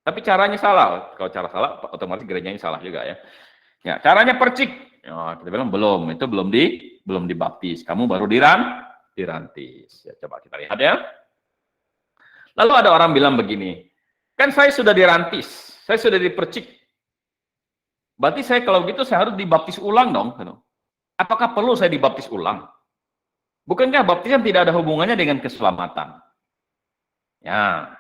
Tapi caranya salah. Kalau cara salah, otomatis gerejanya salah juga ya. Ya, caranya percik. Ya, kita bilang belum, itu belum dibaptis. Kamu baru dirantis. Ya, coba kita lihat ya. Lalu ada orang bilang begini, kan saya sudah dirantis, saya sudah dipercik. Berarti saya kalau gitu saya harus dibaptis ulang dong. Apakah perlu saya dibaptis ulang? Bukankah baptisan tidak ada hubungannya dengan keselamatan? Ya.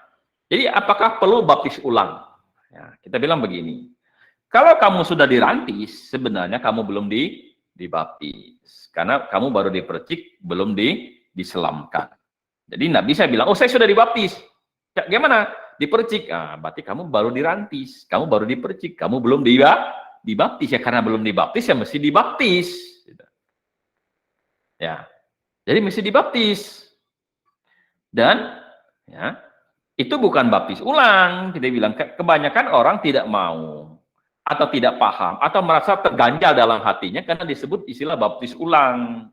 Jadi apakah perlu baptis ulang? Ya, kita bilang begini. Kalau kamu sudah dirantis, sebenarnya kamu belum dibaptis. Karena kamu baru dipercik, belum diselamkan. Jadi tidak bisa bilang, oh saya sudah dibaptis. Ya, gimana? Dipercik. Nah, berarti kamu baru dirantis. Kamu baru dipercik. Kamu belum dibaptis. Ya karena belum dibaptis, ya mesti dibaptis. Ya, jadi mesti dibaptis. Dan, ya, Itu bukan baptis ulang. Kita bilang kebanyakan orang tidak mau atau tidak paham atau merasa terganjal dalam hatinya karena disebut istilah baptis ulang.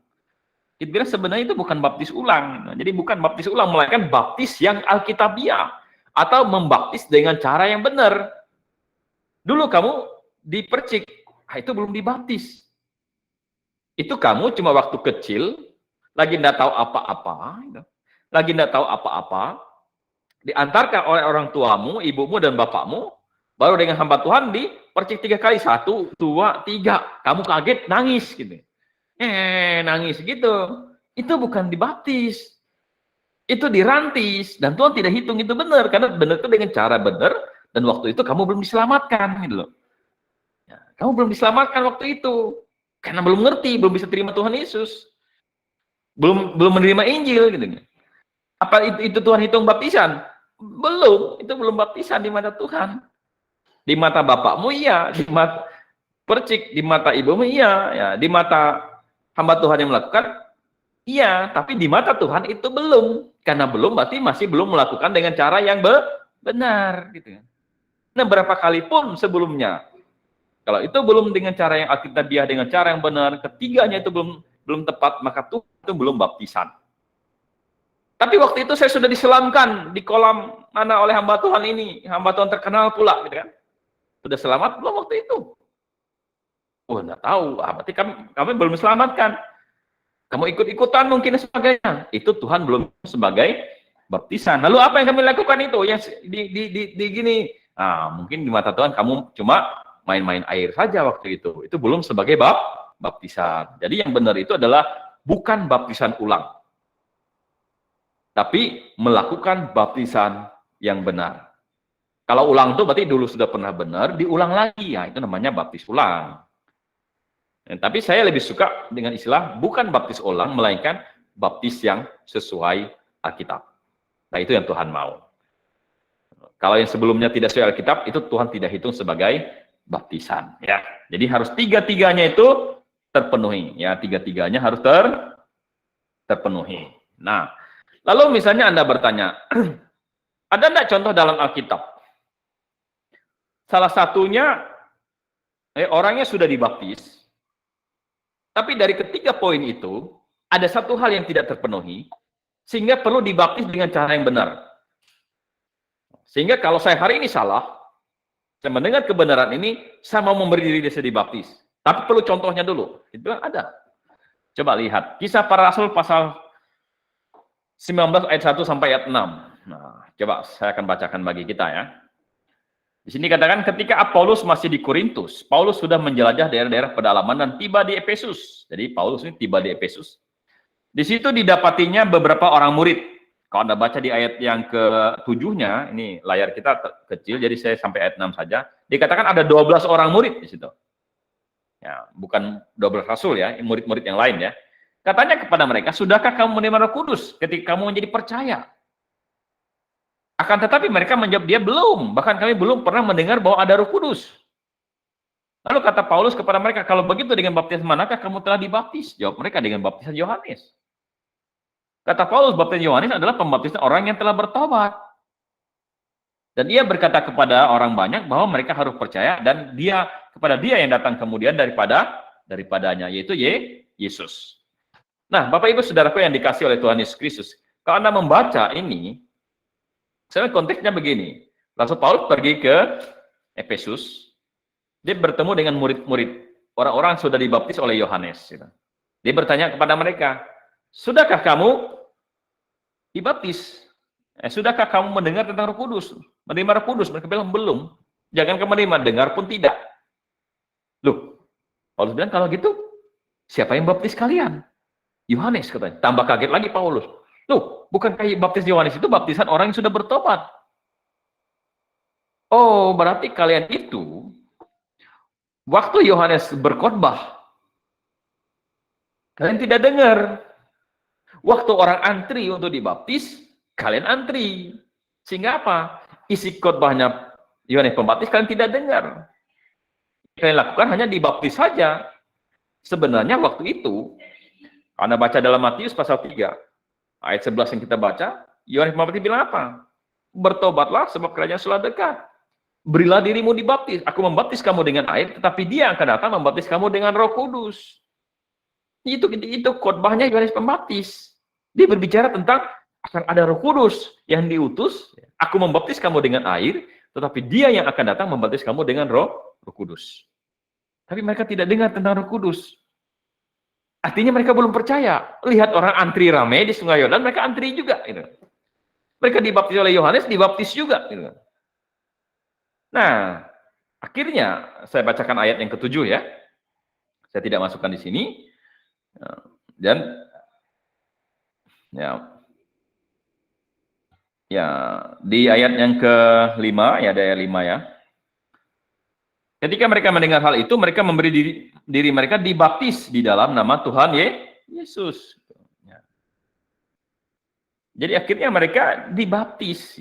Kita bilang sebenarnya itu bukan baptis ulang. Jadi bukan baptis ulang, melainkan baptis yang alkitabiah atau membaptis dengan cara yang benar. Dulu kamu dipercik, itu belum dibaptis. Itu kamu cuma waktu kecil, lagi tidak tahu apa-apa, lagi tidak tahu apa-apa, diantarkan oleh orang tuamu, ibumu dan bapakmu, baru dengan hamba Tuhan dipercik 3 kali, 1, 2, 3, kamu kaget, nangis gitu. Nangis gitu. Itu bukan dibaptis. Itu dirantis dan Tuhan tidak hitung itu benar karena benar itu dengan cara benar dan waktu itu kamu belum diselamatkan gitu loh. Ya, kamu belum diselamatkan waktu itu karena belum ngerti, belum bisa terima Tuhan Yesus. Belum menerima Injil gitu. Apa itu Tuhan hitung baptisan? Belum, itu belum baptisan di mata Tuhan. Di mata bapakmu iya, di mata percik, di mata ibumu iya, ya, di mata hamba Tuhan yang melakukan iya, tapi di mata Tuhan itu belum. Karena belum berarti masih belum melakukan dengan cara yang benar gitu. Nah, berapa kali pun sebelumnya kalau itu belum dengan cara yang alkitabiah, dengan cara yang benar, ketiganya itu belum tepat, maka Tuhan itu belum baptisan. Tapi waktu itu saya sudah diselamkan di kolam mana oleh hamba Tuhan ini, hamba Tuhan terkenal pula, gitu kan? Sudah selamat belum waktu itu? Oh, enggak tahu. Berarti kami belum selamatkan. Kamu ikut-ikutan mungkin sebagainya. Itu Tuhan belum sebagai baptisan. Lalu apa yang kami lakukan itu? Yang di gini. Mungkin di mata Tuhan kamu cuma main-main air saja waktu itu. Itu belum sebagai baptisan. Jadi yang benar itu adalah bukan baptisan ulang. Tapi melakukan baptisan yang benar. Kalau ulang itu berarti dulu sudah pernah benar, diulang lagi. Ya, itu namanya baptis ulang. Tapi saya lebih suka dengan istilah bukan baptis ulang, melainkan baptis yang sesuai Alkitab. Nah, itu yang Tuhan mau. Kalau yang sebelumnya tidak sesuai Alkitab, itu Tuhan tidak hitung sebagai baptisan. Ya, jadi harus tiga-tiganya itu terpenuhi. Ya, tiga-tiganya harus terpenuhi. Nah, lalu misalnya Anda bertanya, ada enggak contoh dalam Alkitab? Salah satunya, orangnya sudah dibaptis, tapi dari ketiga poin itu, ada satu hal yang tidak terpenuhi, sehingga perlu dibaptis dengan cara yang benar. Sehingga kalau saya hari ini salah, saya mendengar kebenaran ini, saya mau memberi diri saya dibaptis. Tapi perlu contohnya dulu. Itu ada. Coba lihat. Kisah Para Rasul pasal 19 ayat 1 sampai ayat 6. Nah, coba saya akan bacakan bagi kita ya. Di sini katakan ketika Paulus masih di Korintus, Paulus sudah menjelajah daerah-daerah pedalaman dan tiba di Efesus. Jadi Paulus ini tiba di Efesus. Di situ didapatinya beberapa orang murid. Kalau Anda baca di ayat yang ke-7-nya, ini layar kita kecil, jadi saya sampai ayat 6 saja. Dikatakan ada 12 orang murid di situ. Ya, bukan 12 rasul ya, murid-murid yang lain ya. Katanya kepada mereka, sudahkah kamu menerima Roh Kudus ketika kamu menjadi percaya? Akan tetapi mereka menjawab, dia belum. Bahkan kami belum pernah mendengar bahwa ada Roh Kudus. Lalu kata Paulus kepada mereka, kalau begitu dengan baptisan manakah kamu telah dibaptis? Jawab mereka, dengan baptisan Yohanes. Kata Paulus, baptisan Yohanes adalah pembaptisan orang yang telah bertobat. Dan ia berkata kepada orang banyak bahwa mereka harus percaya dan kepada dia yang datang kemudian daripadanya, yaitu Yesus. Nah, Bapak Ibu Saudaraku yang dikasih oleh Tuhan Yesus Kristus, kalau Anda membaca ini, sebenarnya konteksnya begini. Rasul Paulus pergi ke Efesus, dia bertemu dengan murid-murid, orang-orang sudah dibaptis oleh Yohanes. Dia bertanya kepada mereka, sudahkah kamu dibaptis? Sudahkah kamu mendengar tentang Roh Kudus? Menerima Roh Kudus? Mereka bilang, belum. Jangan kamu menerima, dengar pun tidak. Loh, Paulus bilang, kalau gitu, siapa yang baptis kalian? Yohanes katanya. Tambah kaget lagi Paulus. Loh, bukankah baptis Yohanes itu baptisan orang yang sudah bertobat? Oh, berarti kalian itu waktu Yohanes berkhotbah kalian tidak dengar. Waktu orang antri untuk dibaptis, kalian antri. Sehingga apa? Isi khotbahnya Yohanes Pembaptis kalian tidak dengar. Kalian lakukan hanya dibaptis saja. Sebenarnya waktu itu, Anda baca dalam Matius pasal 3, ayat 11 yang kita baca, Yohanes Pembaptis bilang apa? bertobatlah sebab kerajaan sudah dekat. Berilah dirimu dibaptis. Aku membaptis kamu dengan air, tetapi dia akan datang membaptis kamu dengan Roh Kudus. Itu khotbahnya Yohanes Pembaptis. Dia berbicara tentang akan ada Roh Kudus yang diutus. Aku membaptis kamu dengan air, tetapi dia yang akan datang membaptis kamu dengan Roh Kudus. Tapi mereka tidak dengar tentang Roh Kudus. Artinya mereka belum percaya. Lihat orang antri ramai di Sungai Yordan, mereka antri juga. Gitu. Mereka dibaptis oleh Yohanes, dibaptis juga. Gitu. Nah, akhirnya saya bacakan ayat yang ke-7 ya. Saya tidak masukkan di sini. Dan ya di ayat yang ke-5 ya, ada ayat 5 ya. Ketika mereka mendengar hal itu, mereka memberi diri mereka dibaptis di dalam nama Tuhan Yesus. Jadi akhirnya mereka dibaptis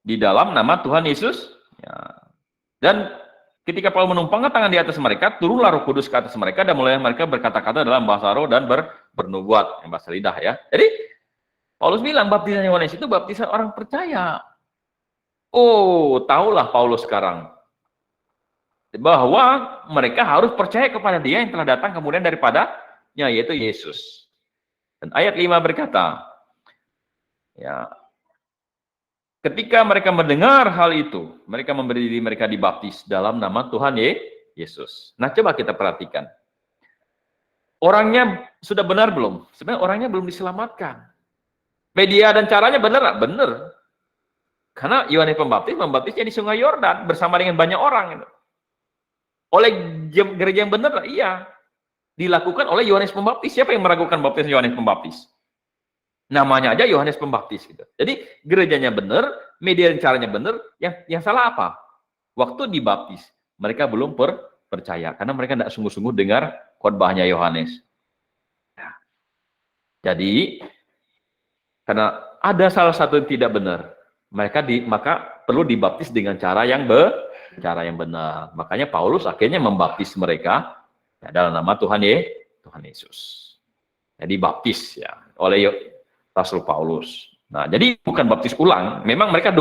di dalam nama Tuhan Yesus. Ya. Dan ketika Paulus menumpangkan tangan di atas mereka, turunlah Roh Kudus ke atas mereka dan mulai mereka berkata-kata dalam bahasa roh dan bernubuat, yang bahasa lidah ya. Jadi Paulus bilang baptisan Yohanes itu baptisan orang percaya. Oh, tahulah Paulus sekarang bahwa mereka harus percaya kepada Dia yang telah datang kemudian daripadanya, yaitu Yesus. Dan ayat 5 berkata, ya, ketika mereka mendengar hal itu, mereka memberi diri mereka dibaptis dalam nama Tuhan Yesus. Nah, coba kita perhatikan. Orangnya sudah benar belum? Sebenarnya orangnya belum diselamatkan. Media dan caranya benar? Benar. Karena Yohanes Pembaptis membaptisnya di Sungai Yordan bersama dengan banyak orang. Oleh gereja yang benar, iya. Dilakukan oleh Yohanes Pembaptis. Siapa yang meragukan baptisan Yohanes Pembaptis? Namanya aja Yohanes Pembaptis. Gitu. Jadi gerejanya benar, media dan caranya benar. Yang salah apa? Waktu dibaptis, mereka belum percaya. Karena mereka tidak sungguh-sungguh dengar khotbahnya Yohanes. Jadi, karena ada salah satu yang tidak benar, maka perlu dibaptis dengan cara yang benar. Makanya Paulus akhirnya membaptis mereka ya, dalam nama Tuhan Yesus. Jadi baptis ya oleh Rasul Paulus. Nah, jadi bukan baptis ulang. Memang mereka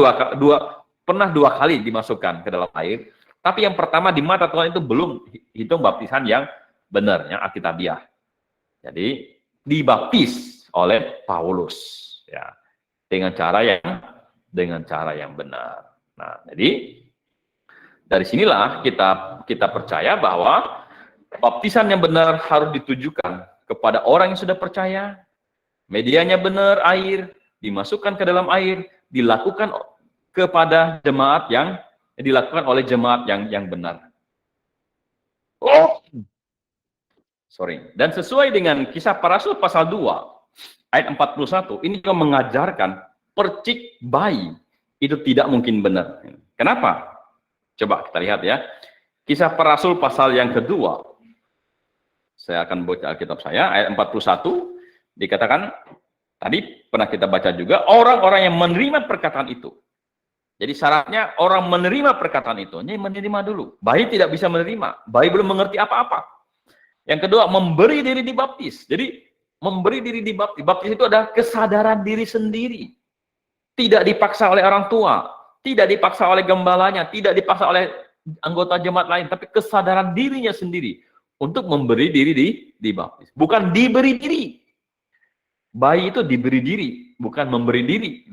pernah dua kali dimasukkan ke dalam air. Tapi yang pertama di mata Tuhan itu belum hitung baptisan yang benar, yang alkitabiah. Jadi dibaptis oleh Paulus ya dengan cara yang benar. Nah, jadi dari sinilah kita percaya bahwa baptisan yang benar harus ditujukan kepada orang yang sudah percaya. Medianya benar, air, dimasukkan ke dalam air, dilakukan kepada jemaat dilakukan oleh jemaat yang benar. Dan sesuai dengan Kisah Para Rasul pasal 2 ayat 41, ini juga mengajarkan percik bayi itu tidak mungkin benar. Kenapa? Coba kita lihat ya. Kisah Para Rasul pasal yang kedua. Saya akan baca Alkitab saya, ayat 41. Dikatakan, tadi pernah kita baca juga, orang-orang yang menerima perkataan itu. Jadi syaratnya orang menerima perkataan itu. Ini menerima dulu. Bayi tidak bisa menerima. Bayi belum mengerti apa-apa. Yang kedua, memberi diri dibaptis. Jadi, memberi diri dibaptis. Baptis itu adalah kesadaran diri sendiri. Tidak dipaksa oleh orang tua. Tidak dipaksa oleh gembalanya. Tidak dipaksa oleh anggota jemaat lain. Tapi kesadaran dirinya sendiri. Untuk memberi diri dibaptis. Bukan diberi diri. Bayi itu diberi diri, bukan memberi diri.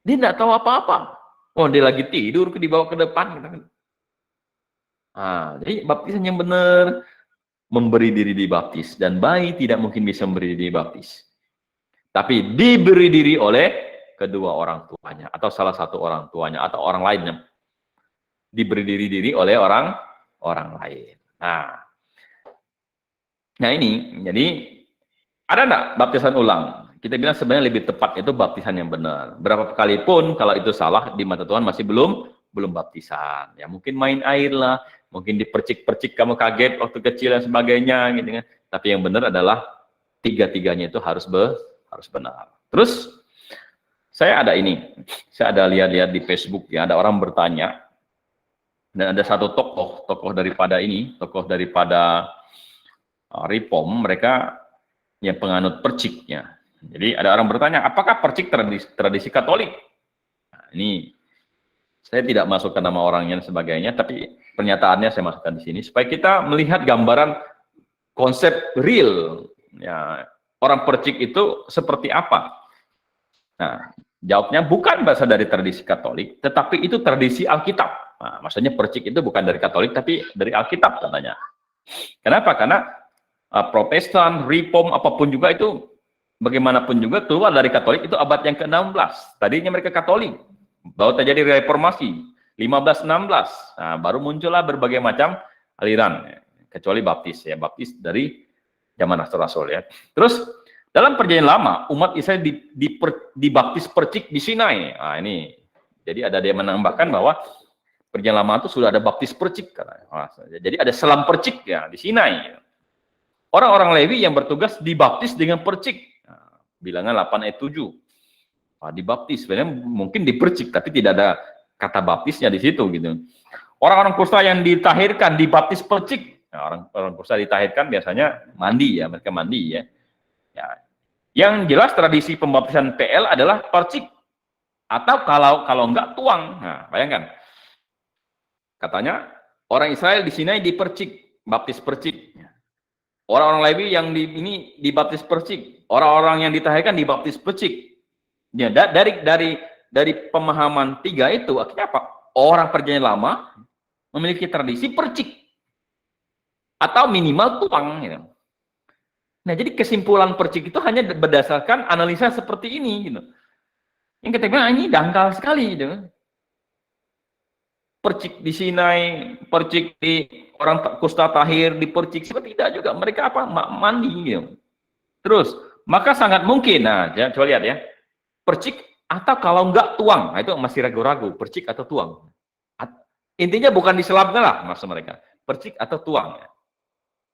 Dia tidak tahu apa-apa. Oh, dia lagi tidur, dibawa ke depan. Nah, jadi baptisan yang benar, memberi diri dibaptis. Dan bayi tidak mungkin bisa memberi diri dibaptis. Tapi diberi diri oleh kedua orang tuanya, atau salah satu orang tuanya, atau orang lainnya. Diberi diri oleh orang lain. Nah ini, jadi ada enggak baptisan ulang? Kita bilang sebenarnya lebih tepat itu baptisan yang benar. Berapa kali pun kalau itu salah di mata Tuhan masih belum baptisan. Ya mungkin main air lah, mungkin dipercik-percik kamu kaget waktu kecil dan sebagainya gitu kan. Tapi yang benar adalah tiga-tiganya itu harus benar. Terus saya ada lihat di Facebook ya, ada orang bertanya dan ada satu tokoh daripada Ripom, mereka yang penganut perciknya. Jadi ada orang bertanya, apakah percik tradisi Katolik? Nah, ini saya tidak masukkan nama orangnya dan sebagainya, tapi pernyataannya saya masukkan di sini supaya kita melihat gambaran konsep real. Ya, orang percik itu seperti apa? Nah, jawabnya bukan berasal dari tradisi Katolik, tetapi itu tradisi Alkitab. Nah, maksudnya percik itu bukan dari Katolik, tapi dari Alkitab katanya. Kenapa? Karena Protestan, Reform, apapun juga itu, bagaimanapun juga keluar dari Katolik itu abad yang ke-16. Tadinya mereka Katolik, baru terjadi reformasi, 1516. Nah, baru muncullah berbagai macam aliran, kecuali baptis, ya, baptis dari zaman Rasul-Rasul, ya. Terus, dalam perjanjian lama, umat Israel dibaptis percik di Sinai. Nah, ini, jadi ada yang menambahkan bahwa perjanjian lama itu sudah ada baptis percik. Nah, jadi ada selam percik ya di Sinai. Orang-orang Lewi yang bertugas dibaptis dengan percik. Nah, bilangan 8 ayat 7. Nah, dibaptis, sebenarnya mungkin dipercik, tapi tidak ada kata baptisnya di situ gitu. Orang-orang kusta yang ditahirkan dibaptis percik. Nah, orang kusta ditahirkan biasanya mandi ya, mereka mandi ya. Ya. Yang jelas tradisi pembaptisan PL adalah percik. Atau kalau enggak tuang. Nah, bayangkan. Katanya orang Israel di Sinai dipercik, baptis percik. Orang-orang Lewi yang ini dibaptis percik, orang-orang yang ditahirkan dibaptis percik. Ya, dari pemahaman tiga itu akhirnya apa? Orang perjanjian lama memiliki tradisi percik atau minimal tuang. Gitu. Nah, jadi kesimpulan percik itu hanya berdasarkan analisa seperti ini. Gitu. Yang kita bilang ini dangkal sekali. Gitu. Percik di Sinai, percik di orang kusta tahir, dipercik, tidak juga. Mereka apa? Mandi. Gitu. Terus, maka sangat mungkin, nah, coba lihat ya, percik atau kalau enggak tuang, nah, itu masih ragu-ragu, percik atau tuang. Intinya bukan diselapnya lah, maksud mereka, percik atau tuang.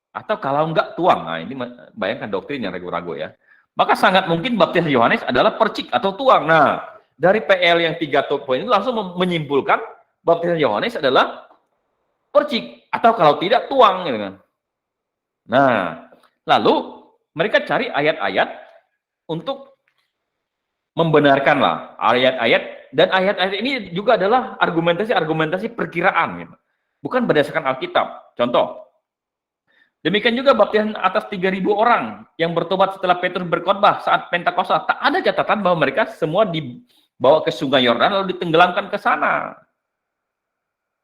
Atau kalau enggak tuang, nah ini bayangkan doktrin yang ragu-ragu ya. Maka sangat mungkin baptisan Yohanes adalah percik atau tuang. Nah, dari PL yang 3 poin itu langsung menyimpulkan baptisan Yohanes adalah percik atau kalau tidak tuang gitu kan. Nah, lalu mereka cari ayat-ayat untuk membenarkanlah ayat-ayat, dan ayat-ayat ini juga adalah argumentasi perkiraan gitu. Bukan berdasarkan Alkitab. Contoh, demikian juga baptisan atas 3.000 orang yang bertobat setelah Petrus berkhotbah saat Pentakosta. Tak ada catatan bahwa mereka semua dibawa ke Sungai Yordan lalu ditenggelamkan ke sana.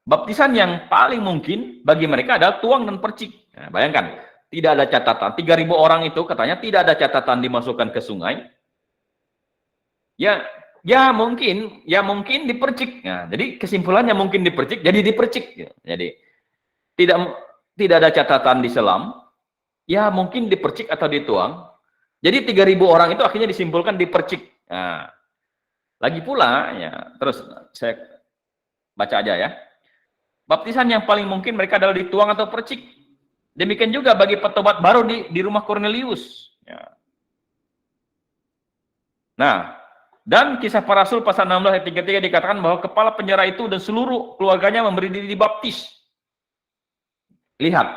Baptisan yang paling mungkin bagi mereka adalah tuang dan percik. Nah, bayangkan, tidak ada catatan. 3.000 orang itu katanya tidak ada catatan dimasukkan ke sungai. Ya mungkin dipercik. Nah, jadi kesimpulannya mungkin dipercik, jadi dipercik. Jadi tidak ada catatan diselam. Ya mungkin dipercik atau dituang. Jadi 3.000 orang itu akhirnya disimpulkan dipercik. Nah, lagi pula, ya terus saya baca aja ya. Baptisan yang paling mungkin mereka adalah dituang atau percik. Demikian juga bagi petobat baru di rumah Kornelius. Ya. Nah, dan kisah para rasul pasal 16 ayat 33 dikatakan bahwa kepala penjara itu dan seluruh keluarganya memberi diri dibaptis. Lihat,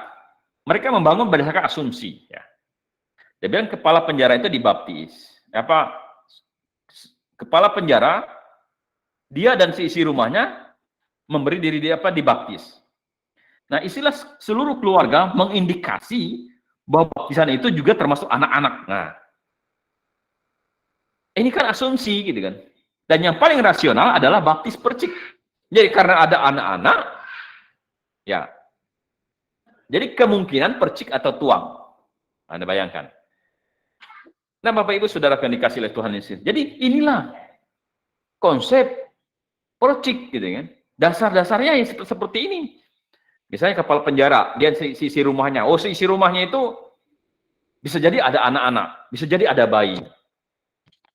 mereka membangun berdasarkan asumsi. Ya. Dia bilang kepala penjara itu dibaptis. Kepala penjara, dia dan seisi rumahnya memberi diri dia dibaptis. Nah, istilah seluruh keluarga mengindikasi bahwa baptisan itu juga termasuk anak-anak. Nah, ini kan asumsi gitu kan. Dan yang paling rasional adalah baptis percik. Jadi karena ada anak-anak, ya. Jadi kemungkinan percik atau tuang. Anda bayangkan. Nah, Bapak Ibu Saudara yang dikasih oleh Tuhan Yesus. Jadi inilah konsep percik gitu kan. Dasar-dasarnya yang seperti ini. Misalnya kepala penjara, dia sisi rumahnya. Oh, sisi rumahnya itu bisa jadi ada anak-anak, bisa jadi ada bayi.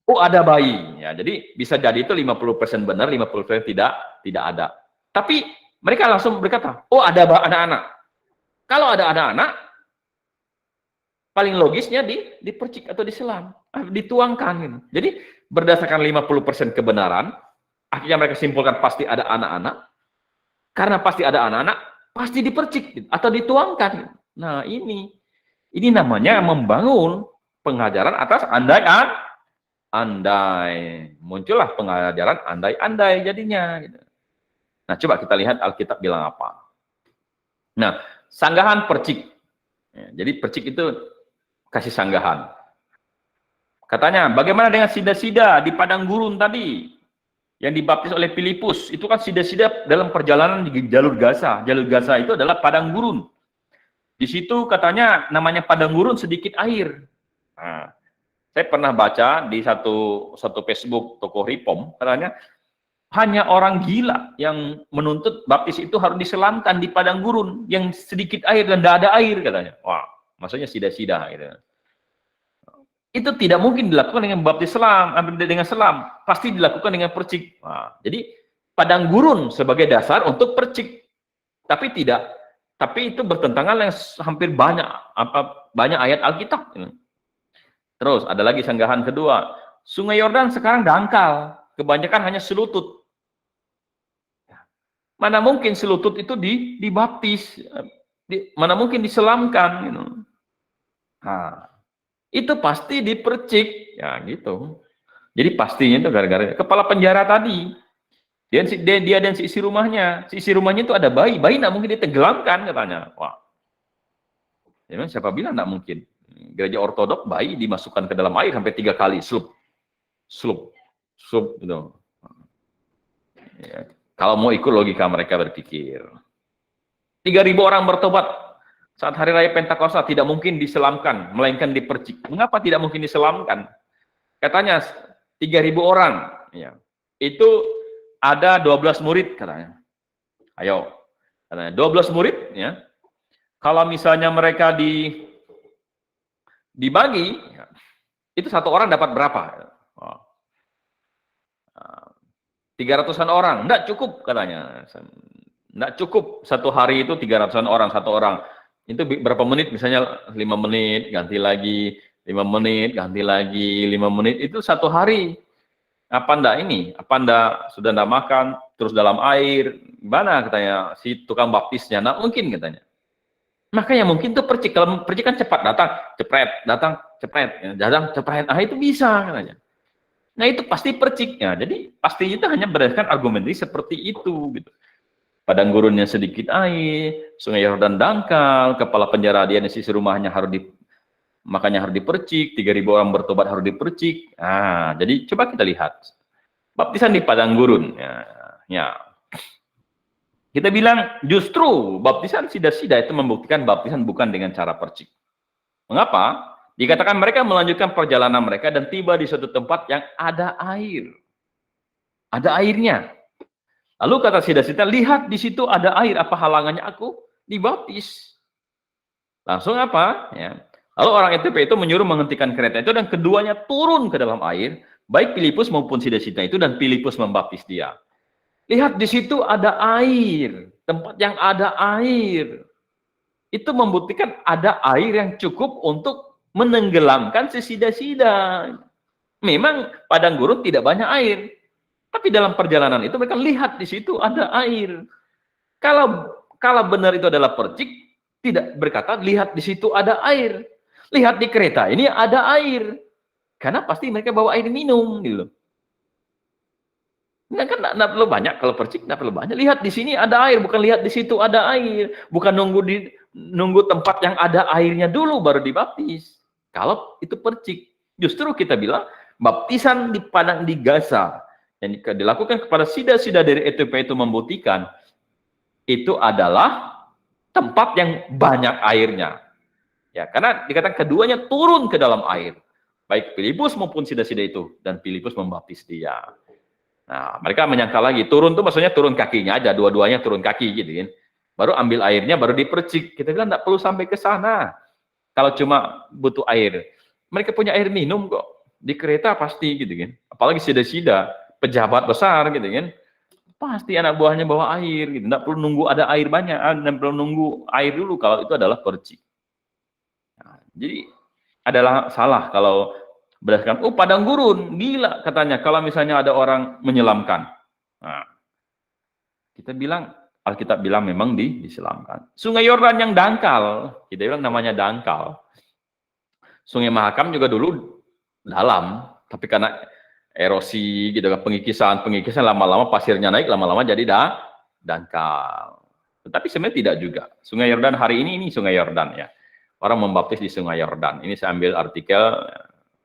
Oh, ada bayi. Ya, jadi bisa jadi itu 50% benar, 50% tidak ada. Tapi mereka langsung berkata, "Oh, ada anak-anak." Kalau ada anak-anak, paling logisnya dipercik atau diselam, dituangkan gitu. Jadi berdasarkan 50% kebenaran, akhirnya mereka simpulkan pasti ada anak-anak. Karena pasti ada anak-anak, pasti dipercik atau dituangkan. Nah, ini namanya membangun pengajaran atas andai. Muncullah pengajaran andai-andai jadinya. Gitu. Nah, coba kita lihat Alkitab bilang apa. Nah, sanggahan percik. Ya, jadi percik itu kasih sanggahan. Katanya, bagaimana dengan sida-sida di padang gurun tadi yang dibaptis oleh Filipus? Itu kan sida-sida dalam perjalanan di jalur Gaza. Jalur Gaza itu adalah padang gurun. Di situ katanya namanya padang gurun sedikit air. Nah, saya pernah baca di satu Facebook toko Ripom, katanya hanya orang gila yang menuntut baptis itu harus diselamkan di padang gurun yang sedikit air dan tidak ada air katanya. Wah, maksudnya sida-sida gitu. Itu tidak mungkin dilakukan dengan baptis selam, dengan selam, pasti dilakukan dengan percik. Nah, jadi padang gurun sebagai dasar untuk percik, tapi itu bertentangan dengan hampir banyak ayat Alkitab. Terus ada lagi sanggahan kedua, Sungai Yordan sekarang dangkal, kebanyakan hanya selutut. Mana mungkin selutut itu dibaptis, mana mungkin diselamkan. Gitu. Nah, itu pasti dipercik, ya gitu. Jadi pastinya itu gara-gara kepala penjara tadi. Dia dan si isi rumahnya itu ada bayi tidak mungkin ditenggelamkan katanya. Wah, memang siapa bilang tidak mungkin? Gereja Ortodok bayi dimasukkan ke dalam air sampai 3 kali, slup, gitu. Ya, kalau mau ikut logika mereka berpikir, 3.000 orang bertobat saat hari raya Pentakosta tidak mungkin diselamkan, melainkan dipercik. Mengapa tidak mungkin diselamkan? Katanya 3.000 orang, ya. Itu ada 12 murid katanya. Ayo, katanya 12 murid, ya. Kalau misalnya mereka dibagi, ya, itu satu orang dapat berapa? 300-an orang, enggak cukup katanya. Enggak cukup satu hari itu 300-an orang, satu orang. Itu berapa menit, misalnya 5 menit, ganti lagi, 5 menit, ganti lagi, 5 menit, itu satu hari. Apa enggak ini? Apa enggak sudah enggak makan, terus dalam air, gimana katanya, si tukang baptisnya, enggak mungkin katanya. Makanya mungkin tuh percik, kalau percik kan cepat, datang, cepret, ah itu bisa katanya. Nah itu pasti perciknya, jadi pasti itu hanya berdasarkan argumentasi seperti itu gitu. Padang gurunnya sedikit air, Sungai Yordan dangkal, kepala penjara dia di sisi rumahnya makanya harus dipercik, 3.000 orang bertobat harus dipercik. Nah, jadi coba kita lihat baptisan di padang gurun. Ya. Kita bilang justru baptisan sida-sida itu membuktikan baptisan bukan dengan cara percik. Mengapa? Dikatakan mereka melanjutkan perjalanan mereka dan tiba di suatu tempat yang ada air. Ada airnya. Lalu kata sida-sida, lihat di situ ada air, apa halangannya aku dibaptis? Langsung apa? Ya. Lalu orang Ethiopia itu menyuruh menghentikan kereta itu dan keduanya turun ke dalam air, baik Filipus maupun sida-sida itu, dan Filipus membaptis dia. Lihat di situ ada air, tempat yang ada air. Itu membuktikan ada air yang cukup untuk menenggelamkan si sida-sida. Memang padang gurun tidak banyak air, tapi dalam perjalanan itu mereka lihat di situ ada air. Kalau benar itu adalah percik, tidak berkata lihat di situ ada air. Lihat di kereta ini ada air, karena pasti mereka bawa air minum gitu. Nah, kan tidak perlu banyak, kalau percik tidak perlu banyak. Lihat di sini ada air, bukan lihat di situ ada air, bukan nunggu tempat yang ada airnya dulu baru dibaptis. Kalau itu percik, justru kita bilang baptisan di padang di Gaza yang dilakukan kepada sida-sida dari Ethiopia itu membuktikan itu adalah tempat yang banyak airnya. Ya, karena dikatakan keduanya turun ke dalam air, baik Filipus maupun sida-sida itu, dan Filipus membaptis dia. Nah, mereka menyangka lagi turun itu maksudnya turun kakinya aja, dua-duanya turun kaki gitu kan. Baru ambil airnya, baru dipercik. Kita bilang tidak perlu sampai ke sana. Kalau cuma butuh air, mereka punya air minum kok di kereta pasti gitu kan. Apalagi sida-sida, pejabat besar gitu kan, pasti anak buahnya bawa air gitu. Tidak perlu nunggu ada air banyak, dan perlu nunggu air dulu kalau itu adalah percik. Nah, jadi adalah salah kalau berdasarkan padang gurun, gila katanya kalau misalnya ada orang menyelamkan. Nah, kita bilang Alkitab bilang memang diselamkan. Sungai Yordan yang dangkal, kita bilang namanya dangkal. Sungai Mahakam juga dulu dalam, tapi karena erosi gitu kan, pengikisan lama-lama pasirnya naik, lama-lama jadi dangkal. Tetapi sebenarnya tidak juga. Sungai Yordan hari ini Sungai Yordan ya. Orang membaptis di Sungai Yordan. Ini saya ambil artikel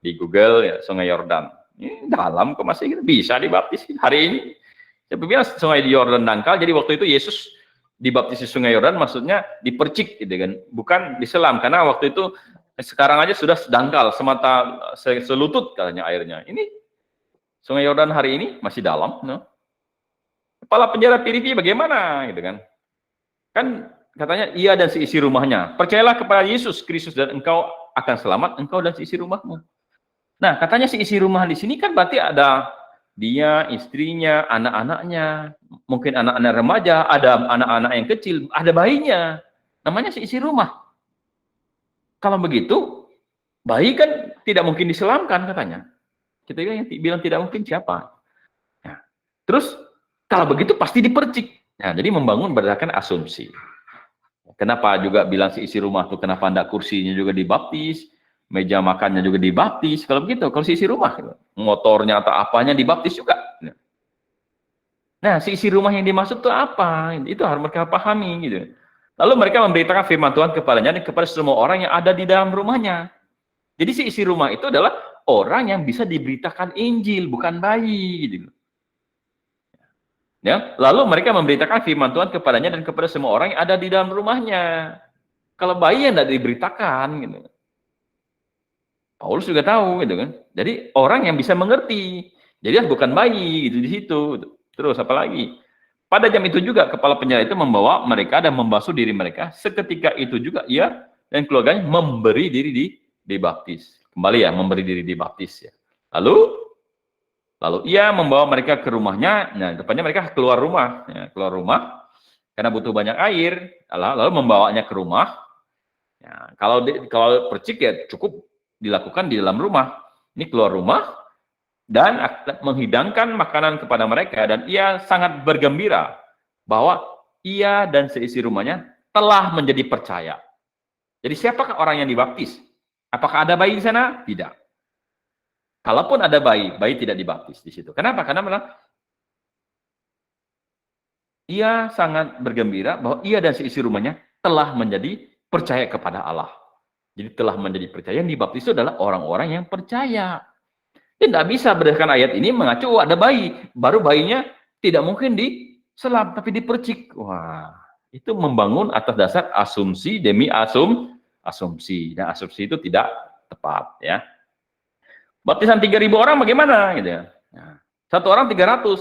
di Google ya, Sungai Yordan. Ini dalam kok masih bisa dibaptis hari ini. Saya bilang Sungai Yordan dangkal, jadi waktu itu Yesus dibaptis di Sungai Yordan maksudnya dipercik gitu kan, bukan diselam, karena waktu itu sekarang aja sudah dangkal semata selutut katanya airnya. Ini Sungai Yordan hari ini masih dalam, no? Kepala penjara Filipi bagaimana gitu kan? Kan katanya ia dan seisi rumahnya. Percayalah kepada Yesus Kristus dan engkau akan selamat, engkau dan seisi rumahmu. Nah, katanya seisi rumah di sini kan berarti ada dia, istrinya, anak-anaknya, mungkin anak-anak remaja, ada anak-anak yang kecil, ada bayinya. Namanya seisi rumah. Kalau begitu, bayi kan tidak mungkin diselamkan katanya. Kita bilang tidak mungkin siapa. Nah, terus kalau begitu pasti dipercik. Nah, jadi membangun berdasarkan asumsi. Kenapa juga bilang seisi rumah tuh, kenapa anda kursinya juga dibaptis, meja makannya juga dibaptis? Kalau begitu, kalau seisi rumah, motornya atau apanya dibaptis juga. Nah, seisi rumah yang dimaksud itu apa? Itu harus mereka pahami gitu. Lalu mereka memberitakan firman Tuhan kepadanya dan kepada semua orang yang ada di dalam rumahnya. Jadi seisi rumah itu adalah orang yang bisa diberitakan Injil, bukan bayi gitu. Ya, lalu mereka memberitakan firman Tuhan kepadanya dan kepada semua orang yang ada di dalam rumahnya. Kalau bayi yang tidak diberitakan, gitu. Paulus juga tahu, gitu kan. Jadi orang yang bisa mengerti. Jadi bukan bayi, gitu di situ. Terus apa lagi? Pada jam itu juga kepala penjara itu membawa mereka dan membasuh diri mereka. Seketika itu juga ia dan keluarganya memberi diri dibaptis. Kembali ya, memberi diri dibaptis ya. Lalu ia membawa mereka ke rumahnya. Nah, depannya mereka keluar rumah, ya, keluar rumah karena butuh banyak air. Lalu membawanya ke rumah. Ya, kalau percik ya cukup dilakukan di dalam rumah. Ini keluar rumah dan menghidangkan makanan kepada mereka, dan ia sangat bergembira bahwa ia dan seisi rumahnya telah menjadi percaya. Jadi siapakah orang yang dibaptis? Apakah ada bayi di sana? Tidak. Kalaupun ada bayi tidak dibaptis di situ. Kenapa? Karena memang ia sangat bergembira bahwa ia dan seisi rumahnya telah menjadi percaya kepada Allah. Jadi telah menjadi percaya, yang dibaptis itu adalah orang-orang yang percaya. Tidak bisa berdasarkan ayat ini mengacu ada bayi, baru bayinya tidak mungkin diselam tapi dipercik. Wah, itu membangun atas dasar asumsi demi asumsi, dan asumsi itu tidak tepat ya. Baptisan 3.000 orang bagaimana gitu ya. Nah, satu orang 300.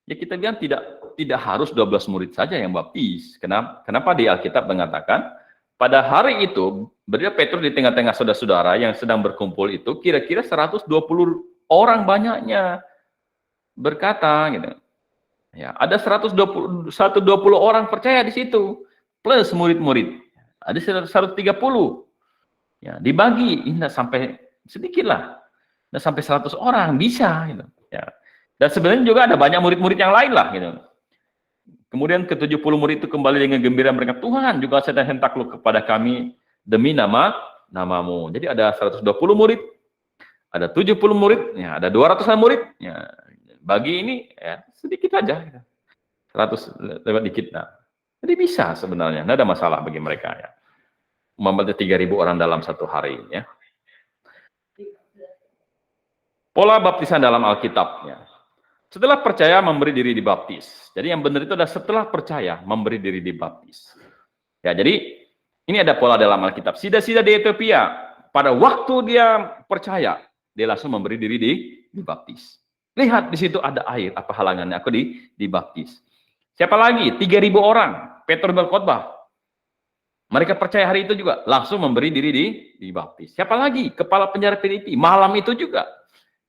Ya kita bilang tidak harus 12 murid saja yang baptis. Kenapa di Alkitab mengatakan pada hari itu berdiri Petrus di tengah-tengah saudara-saudara yang sedang berkumpul itu, kira-kira 120 orang banyaknya berkata gitu. Ya, ada 120 orang percaya di situ plus murid-murid. Ada 130. Ya, dibagi ini sampai sedikit lah. Dan sampai 100 orang bisa gitu. Ya. Dan sebenarnya juga ada banyak murid-murid yang lain lah gitu. Kemudian ke-70 murid itu kembali dengan gembira mereka, Tuhan juga sedang hentaklah kepada kami demi namamu. Jadi ada 120 murid, ada 70 murid, ya, ada 200-an murid. Ya, bagi ini ya sedikit aja. 100 lewat dikit. Nah. Jadi bisa sebenarnya, tidak ada masalah bagi mereka ya. Membantu 3.000 orang dalam satu hari ya. Pola baptisan dalam Alkitab ya. Setelah percaya memberi diri dibaptis. Jadi yang benar itu adalah setelah percaya memberi diri dibaptis. Ya, jadi ini ada pola dalam Alkitab. Sida-sida di Ethiopia, pada waktu dia percaya, dia langsung memberi diri dibaptis. Lihat di situ ada air, apa halangannya aku dibaptis. Siapa lagi? 3.000 orang. Petrus berkhotbah. Mereka percaya hari itu juga, langsung memberi diri dibaptis. Siapa lagi? Kepala penjara Filipi. Malam itu juga,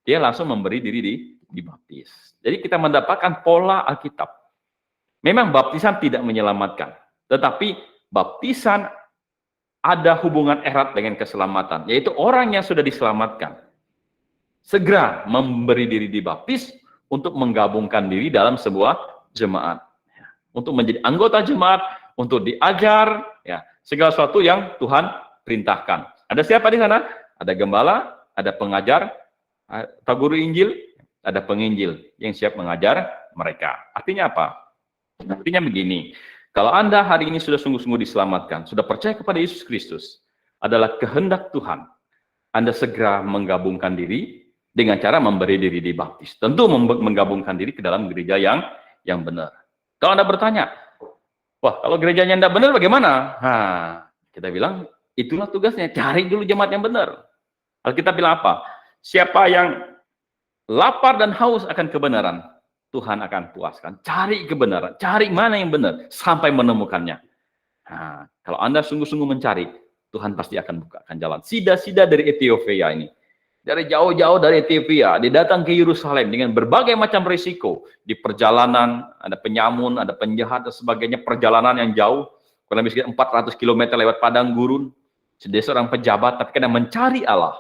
dia langsung memberi diri dibaptis. Jadi kita mendapatkan pola Alkitab. Memang baptisan tidak menyelamatkan, tetapi baptisan ada hubungan erat dengan keselamatan, yaitu orang yang sudah diselamatkan segera memberi diri dibaptis untuk menggabungkan diri dalam sebuah jemaat, untuk menjadi anggota jemaat, untuk diajar, ya segala sesuatu yang Tuhan perintahkan. Ada siapa di sana? Ada gembala, ada pengajar, atau guru Injil, ada penginjil yang siap mengajar mereka. Artinya apa? Artinya begini, kalau Anda hari ini sudah sungguh-sungguh diselamatkan, sudah percaya kepada Yesus Kristus, adalah kehendak Tuhan, Anda segera menggabungkan diri dengan cara memberi diri dibaptis. Tentu menggabungkan diri ke dalam gereja yang benar. Kalau Anda bertanya, wah kalau gerejanya tidak benar bagaimana? Kita bilang, itulah tugasnya, cari dulu jemaat yang benar. Alkitab bilang apa? Siapa yang lapar dan haus akan kebenaran, Tuhan akan puaskan. Cari kebenaran, cari mana yang benar, sampai menemukannya. Kalau Anda sungguh-sungguh mencari, Tuhan pasti akan bukakan jalan. Sida-sida dari Ethiopia ini, dari jauh-jauh dari Ethiopia, dia datang ke Yerusalem dengan berbagai macam risiko. Di perjalanan, ada penyamun, ada penjahat, dan sebagainya, perjalanan yang jauh, kurang lebih 400 km lewat padang gurun. Dia seorang pejabat, tapi karena mencari Allah.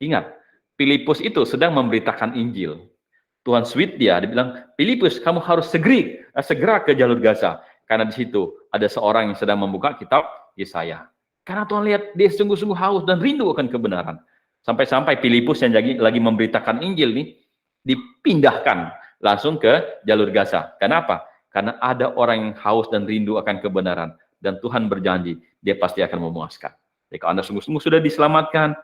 Ingat, Filipus itu sedang memberitakan Injil. Tuhan sweet dia bilang, Filipus, kamu harus segera ke jalur Gaza. Karena di situ ada seorang yang sedang membuka kitab Yesaya. Karena Tuhan lihat dia sungguh-sungguh haus dan rindu akan kebenaran. Sampai-sampai Filipus yang lagi memberitakan Injil nih, dipindahkan langsung ke jalur Gaza. Kenapa? Karena ada orang yang haus dan rindu akan kebenaran. Dan Tuhan berjanji, dia pasti akan memuaskan. Jadi kalau Anda sungguh-sungguh sudah diselamatkan,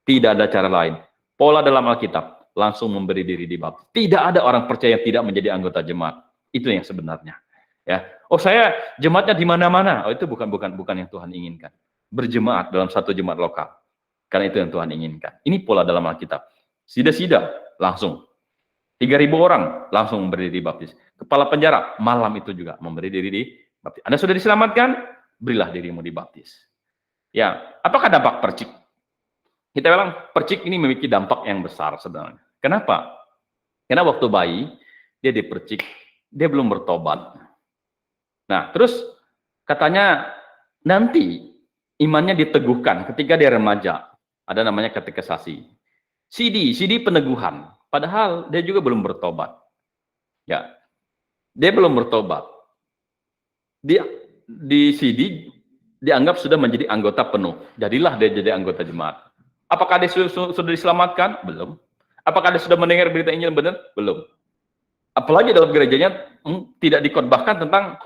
tidak ada cara lain. Pola dalam Alkitab, langsung memberi diri dibaptis. Tidak ada orang percaya yang tidak menjadi anggota jemaat. Itu yang sebenarnya. Ya, oh saya jemaatnya di mana-mana. Oh itu bukan yang Tuhan inginkan. Berjemaat dalam satu jemaat lokal. Karena itu yang Tuhan inginkan. Ini pola dalam Alkitab. Sida-sida, langsung. 3.000 orang, langsung memberi diri baptis. Kepala penjara, malam itu juga memberi diri dibaptis. Anda sudah diselamatkan, berilah dirimu dibaptis. Ya, apakah dampak percik? Kita bilang percik ini memiliki dampak yang besar sebenarnya. Kenapa? Karena waktu bayi, dia dipercik, dia belum bertobat. Nah, terus katanya nanti imannya diteguhkan ketika dia remaja. Ada namanya katekisasi. CD peneguhan. Padahal dia juga belum bertobat. Ya, dia belum bertobat. Dia di CD dianggap sudah menjadi anggota penuh. Jadilah dia jadi anggota jemaat. Apakah dia sudah diselamatkan? Belum. Apakah dia sudah mendengar berita Injil benar? Belum. Apalagi dalam gerejanya tidak dikhotbahkan tentang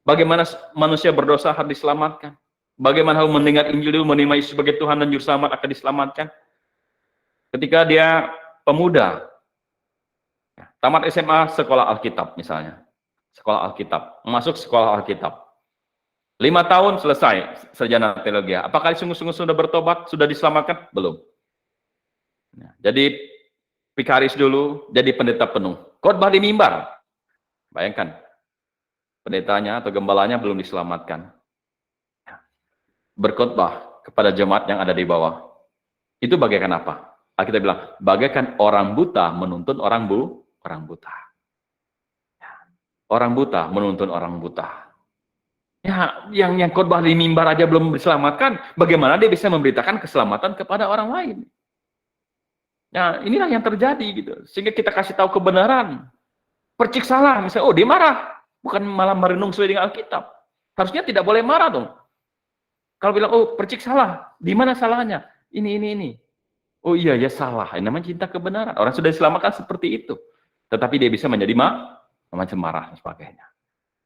bagaimana manusia berdosa harus diselamatkan. Bagaimana harus mendengar Injil dulu, menerima Yesus sebagai Tuhan dan Juru Selamat akan diselamatkan. Ketika dia pemuda, tamat SMA, sekolah Alkitab misalnya. Sekolah Alkitab, masuk sekolah Alkitab. 5 tahun selesai sarjana teologi. Apakah sungguh-sungguh sudah bertobat, sudah diselamatkan? Belum. Jadi vikaris dulu, jadi pendeta penuh. Khotbah di mimbar. Bayangkan, pendetanya atau gembalanya belum diselamatkan. Berkhotbah kepada jemaat yang ada di bawah. Itu bagaikan apa? Kita bilang, bagaikan orang buta menuntun orang buta. Orang buta menuntun orang buta. Ya, yang khotbah di mimbar aja belum diselamatkan, bagaimana dia bisa memberitakan keselamatan kepada orang lain? Nah, inilah yang terjadi gitu. Sehingga kita kasih tahu kebenaran. Percik salah, misalnya, oh dia marah, bukan malah merenung sesuai dengan Alkitab. Harusnya tidak boleh marah dong. Kalau bilang, oh percik salah, di mana salahnya? Ini. Oh iya, ya salah. Ini namanya cinta kebenaran. Orang sudah diselamatkan seperti itu. Tetapi dia bisa menjadi macam marah dan sebagainya.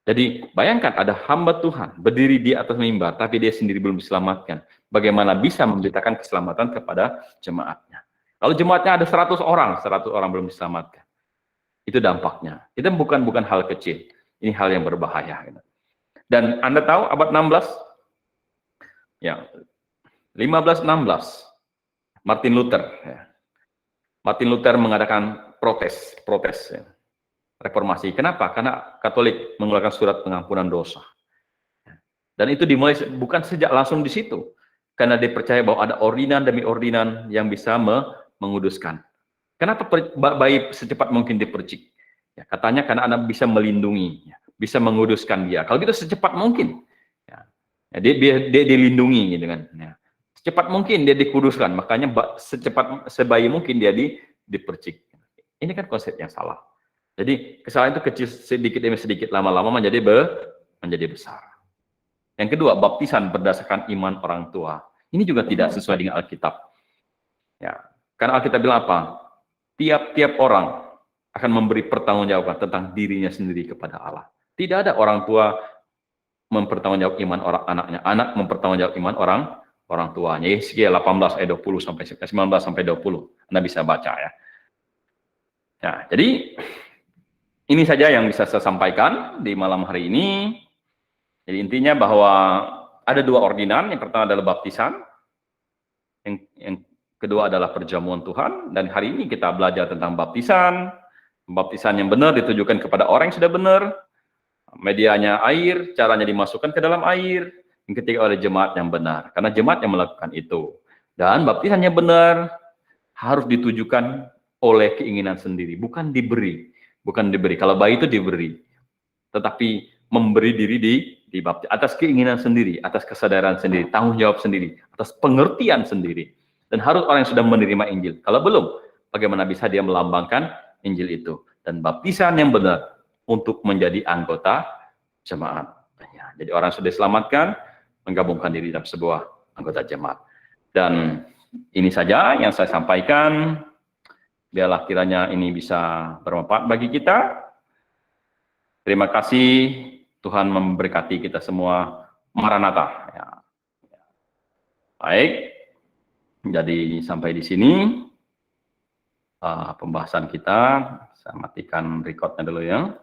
Jadi bayangkan ada hamba Tuhan berdiri di atas mimbar, tapi dia sendiri belum diselamatkan. Bagaimana bisa memberitakan keselamatan kepada jemaatnya? Kalau jemaatnya ada 100 orang belum diselamatkan. Itu dampaknya. Itu bukan hal kecil. Ini hal yang berbahaya. Dan Anda tahu abad 16? Ya, 1516 Martin Luther. Ya. Martin Luther mengadakan protes ya. Reformasi. Kenapa? Karena Katolik mengeluarkan surat pengampunan dosa. Dan itu dimulai bukan sejak langsung di situ. Karena dia percaya bahwa ada ordinan demi ordinan yang bisa menguduskan. Kenapa bayi secepat mungkin dipercik? Ya, katanya karena Anda bisa melindungi, ya, bisa menguduskan dia. Kalau gitu secepat mungkin. Ya, dia dilindungi gitu kan. Ya. Secepat mungkin dia dikuduskan. Makanya sebayi mungkin dia dipercik. Ini kan konsep yang salah. Jadi kesalahan itu kecil sedikit demi sedikit, lama-lama menjadi besar. Yang kedua, baptisan berdasarkan iman orang tua. Ini juga tidak sesuai dengan Alkitab. Ya, karena Alkitab bilang apa? Tiap-tiap orang akan memberi pertanggungjawaban tentang dirinya sendiri kepada Allah. Tidak ada orang tua mempertanggungjawab iman orang anaknya, anak mempertanggungjawab iman orang tuanya. Yeskiel 18 ayat 20 sampai 19 sampai 20. Anda bisa baca ya. Ya, jadi ini saja yang bisa saya sampaikan di malam hari ini. Jadi intinya bahwa ada dua ordinan. Yang pertama adalah baptisan, yang kedua adalah perjamuan Tuhan. Dan hari ini kita belajar tentang baptisan. Baptisan yang benar ditujukan kepada orang yang sudah benar. Medianya air, caranya dimasukkan ke dalam air. Yang ketiga oleh jemaat yang benar. Karena jemaat yang melakukan itu. Dan baptisan yang benar harus ditujukan oleh keinginan sendiri, bukan diberi. Bukan diberi. Kalau bayi itu diberi. Tetapi memberi diri dibaptis atas keinginan sendiri, atas kesadaran sendiri, tanggung jawab sendiri, atas pengertian sendiri. Dan harus orang yang sudah menerima Injil. Kalau belum, bagaimana bisa dia melambangkan Injil itu? Dan baptisan yang benar untuk menjadi anggota jemaat. Jadi orang sudah diselamatkan, menggabungkan diri dalam sebuah anggota jemaat. Dan ini saja yang saya sampaikan. Biarlah kiranya ini bisa bermanfaat bagi kita. Terima kasih, Tuhan memberkati kita semua. Maranatha. Ya. Baik, jadi sampai di sini pembahasan kita. Saya matikan recordnya dulu ya.